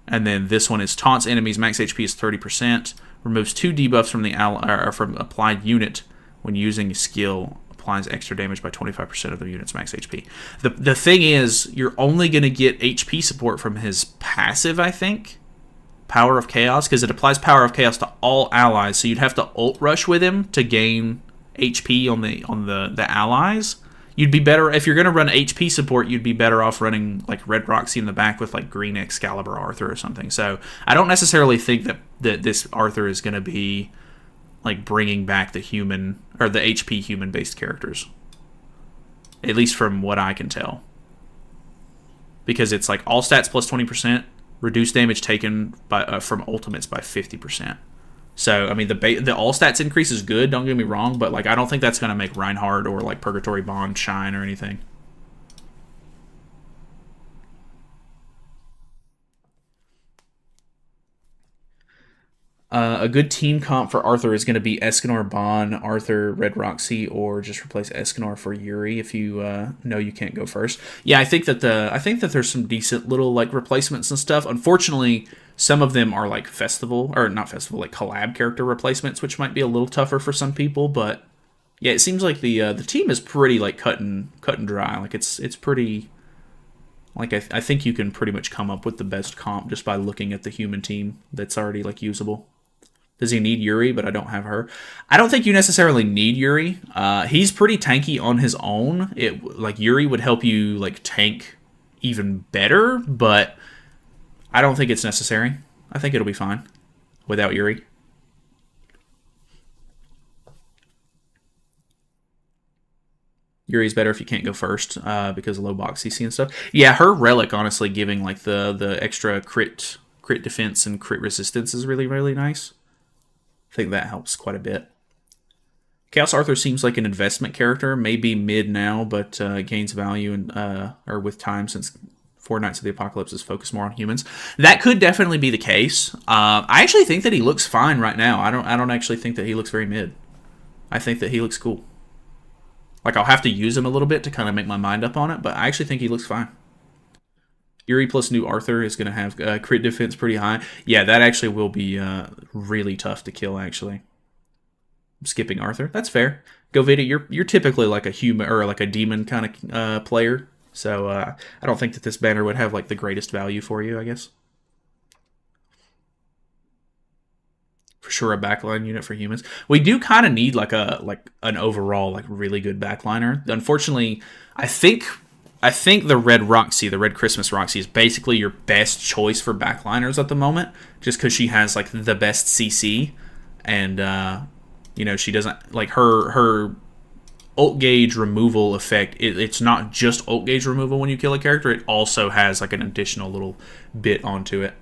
And then this one is taunts enemies. Max HP is 30%. Removes 2 debuffs from the from applied unit when using a skill. Applies extra damage by 25% of the unit's max HP. The thing is, you're only going to get HP support from his passive, I think. Power of Chaos, because it applies Power of Chaos to all allies. So you'd have to ult rush with him to gain HP on the allies. You'd be better if you're going to run HP support. You'd be better off running like Red Roxy in the back with like Green Excalibur Arthur or something. So I don't necessarily think that this Arthur is going to be like bringing back the human or the HP human based characters, at least from what I can tell, because it's like all stats plus 20%, reduce damage taken by from ultimates by 50%. So, I mean, the all stats increase is good, don't get me wrong, but like I don't think that's going to make Reinhardt or like Purgatory Bond shine or anything. A good team comp for Arthur is going to be Escanor, Bond, Arthur, Red Roxy, or just replace Escanor for Yuri if you know you can't go first. Yeah, I think that there's some decent little like replacements and stuff. Unfortunately, some of them are like like collab character replacements, which might be a little tougher for some people. But yeah, it seems like the team is pretty like cut and dry. Like it's pretty. Like I think you can pretty much come up with the best comp just by looking at the human team that's already like usable. Does he need Yuri? But I don't have her. I don't think you necessarily need Yuri. He's pretty tanky on his own. Like Yuri would help you like tank even better, but I don't think it's necessary. I think it'll be fine without Yuri. Yuri's better if you can't go first because of low box CC and stuff. Yeah, her relic honestly giving like the extra crit defense and crit resistance is really, really nice. I think that helps quite a bit. Chaos Arthur seems like an investment character, maybe mid now, but gains value or with time since before Knights of the Apocalypse is focused more on humans. That could definitely be the case. I actually think that he looks fine right now. I don't actually think that he looks very mid. I think that he looks cool. Like, I'll have to use him a little bit to kind of make my mind up on it, but I actually think he looks fine. Eerie plus new Arthur is going to have crit defense pretty high. Yeah, that actually will be really tough to kill, actually. I'm skipping Arthur. That's fair. Govita, you're typically like a human or like a demon kind of player, so I don't think that this banner would have like the greatest value for you, I guess. For sure, a backline unit for humans. We do kind of need like an overall like really good backliner. Unfortunately, I think the Red Roxy, the Red Christmas Roxy, is basically your best choice for backliners at the moment, just because she has like the best CC, and you know, she doesn't like her ult gauge removal effect. It's not just ult gauge removal when you kill a character; it also has like an additional little bit onto it.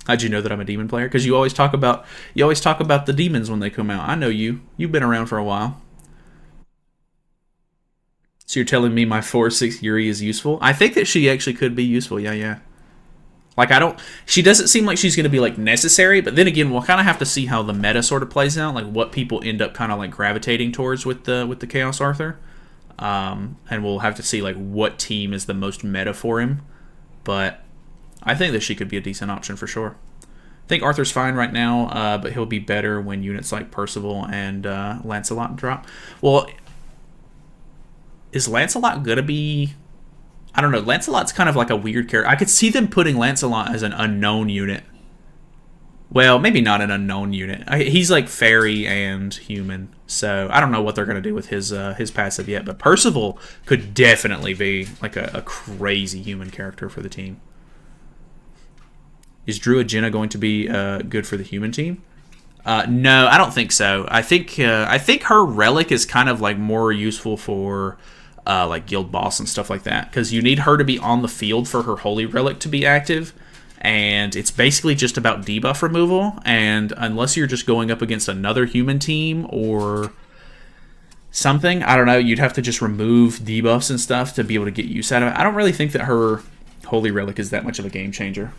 How'd you know that I'm a demon player? Because you always talk about the demons when they come out. I know you. You've been around for a while. So you're telling me my 4/6 Yuri is useful? I think that she actually could be useful. Yeah. Like, she doesn't seem like she's going to be like necessary, but then again, we'll kind of have to see how the meta sort of plays out, like what people end up kind of like gravitating towards with the Chaos Arthur. And we'll have to see like what team is the most meta for him. But I think that she could be a decent option for sure. I think Arthur's fine right now, but he'll be better when units like Percival and Lancelot drop. Well, is Lancelot gonna be... I don't know. Lancelot's kind of like a weird character. I could see them putting Lancelot as an unknown unit. Well, maybe not an unknown unit. He's like fairy and human, so I don't know what they're gonna do with his passive yet. But Percival could definitely be like a crazy human character for the team. Is Druid Jenna going to be good for the human team? No, I don't think so. I think her relic is kind of like more useful for like guild boss and stuff like that, because you need her to be on the field for her holy relic to be active, and it's basically just about debuff removal. And unless you're just going up against another human team or something, I don't know, you'd have to just remove debuffs and stuff to be able to get use out of it. I don't really think that her holy relic is that much of a game changer.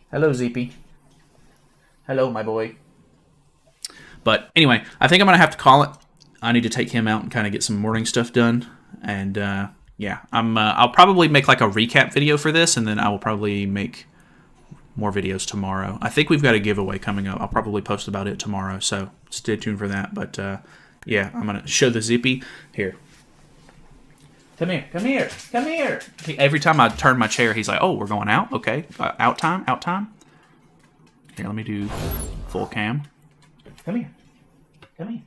Hello, Zeepy. Hello, my boy. But anyway, I think I'm going to have to call it. I need to take him out and kind of get some morning stuff done. And yeah, I'll probably make like a recap video for this, and then I will probably make more videos tomorrow. I think we've got a giveaway coming up. I'll probably post about it tomorrow, so stay tuned for that. But yeah, I'm going to show the Zippy. Here. Come here, come here, come here. Every time I turn my chair, he's like, oh, we're going out? Okay. Out time, out time. Here, let me do full cam. Come here. Come here.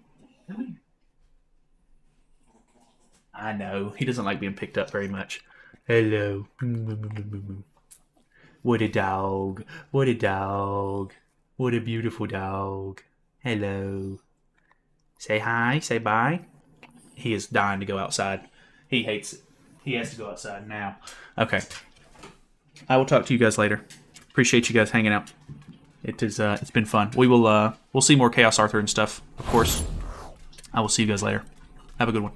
Come here. I know. He doesn't like being picked up very much. Hello. What a dog. What a dog. What a beautiful dog. Hello. Say hi. Say bye. He is dying to go outside. He hates it. He has to go outside now. Okay. I will talk to you guys later. Appreciate you guys hanging out. It's been fun. We'll see more Chaos Arthur and stuff, of course. I will see you guys later. Have a good one.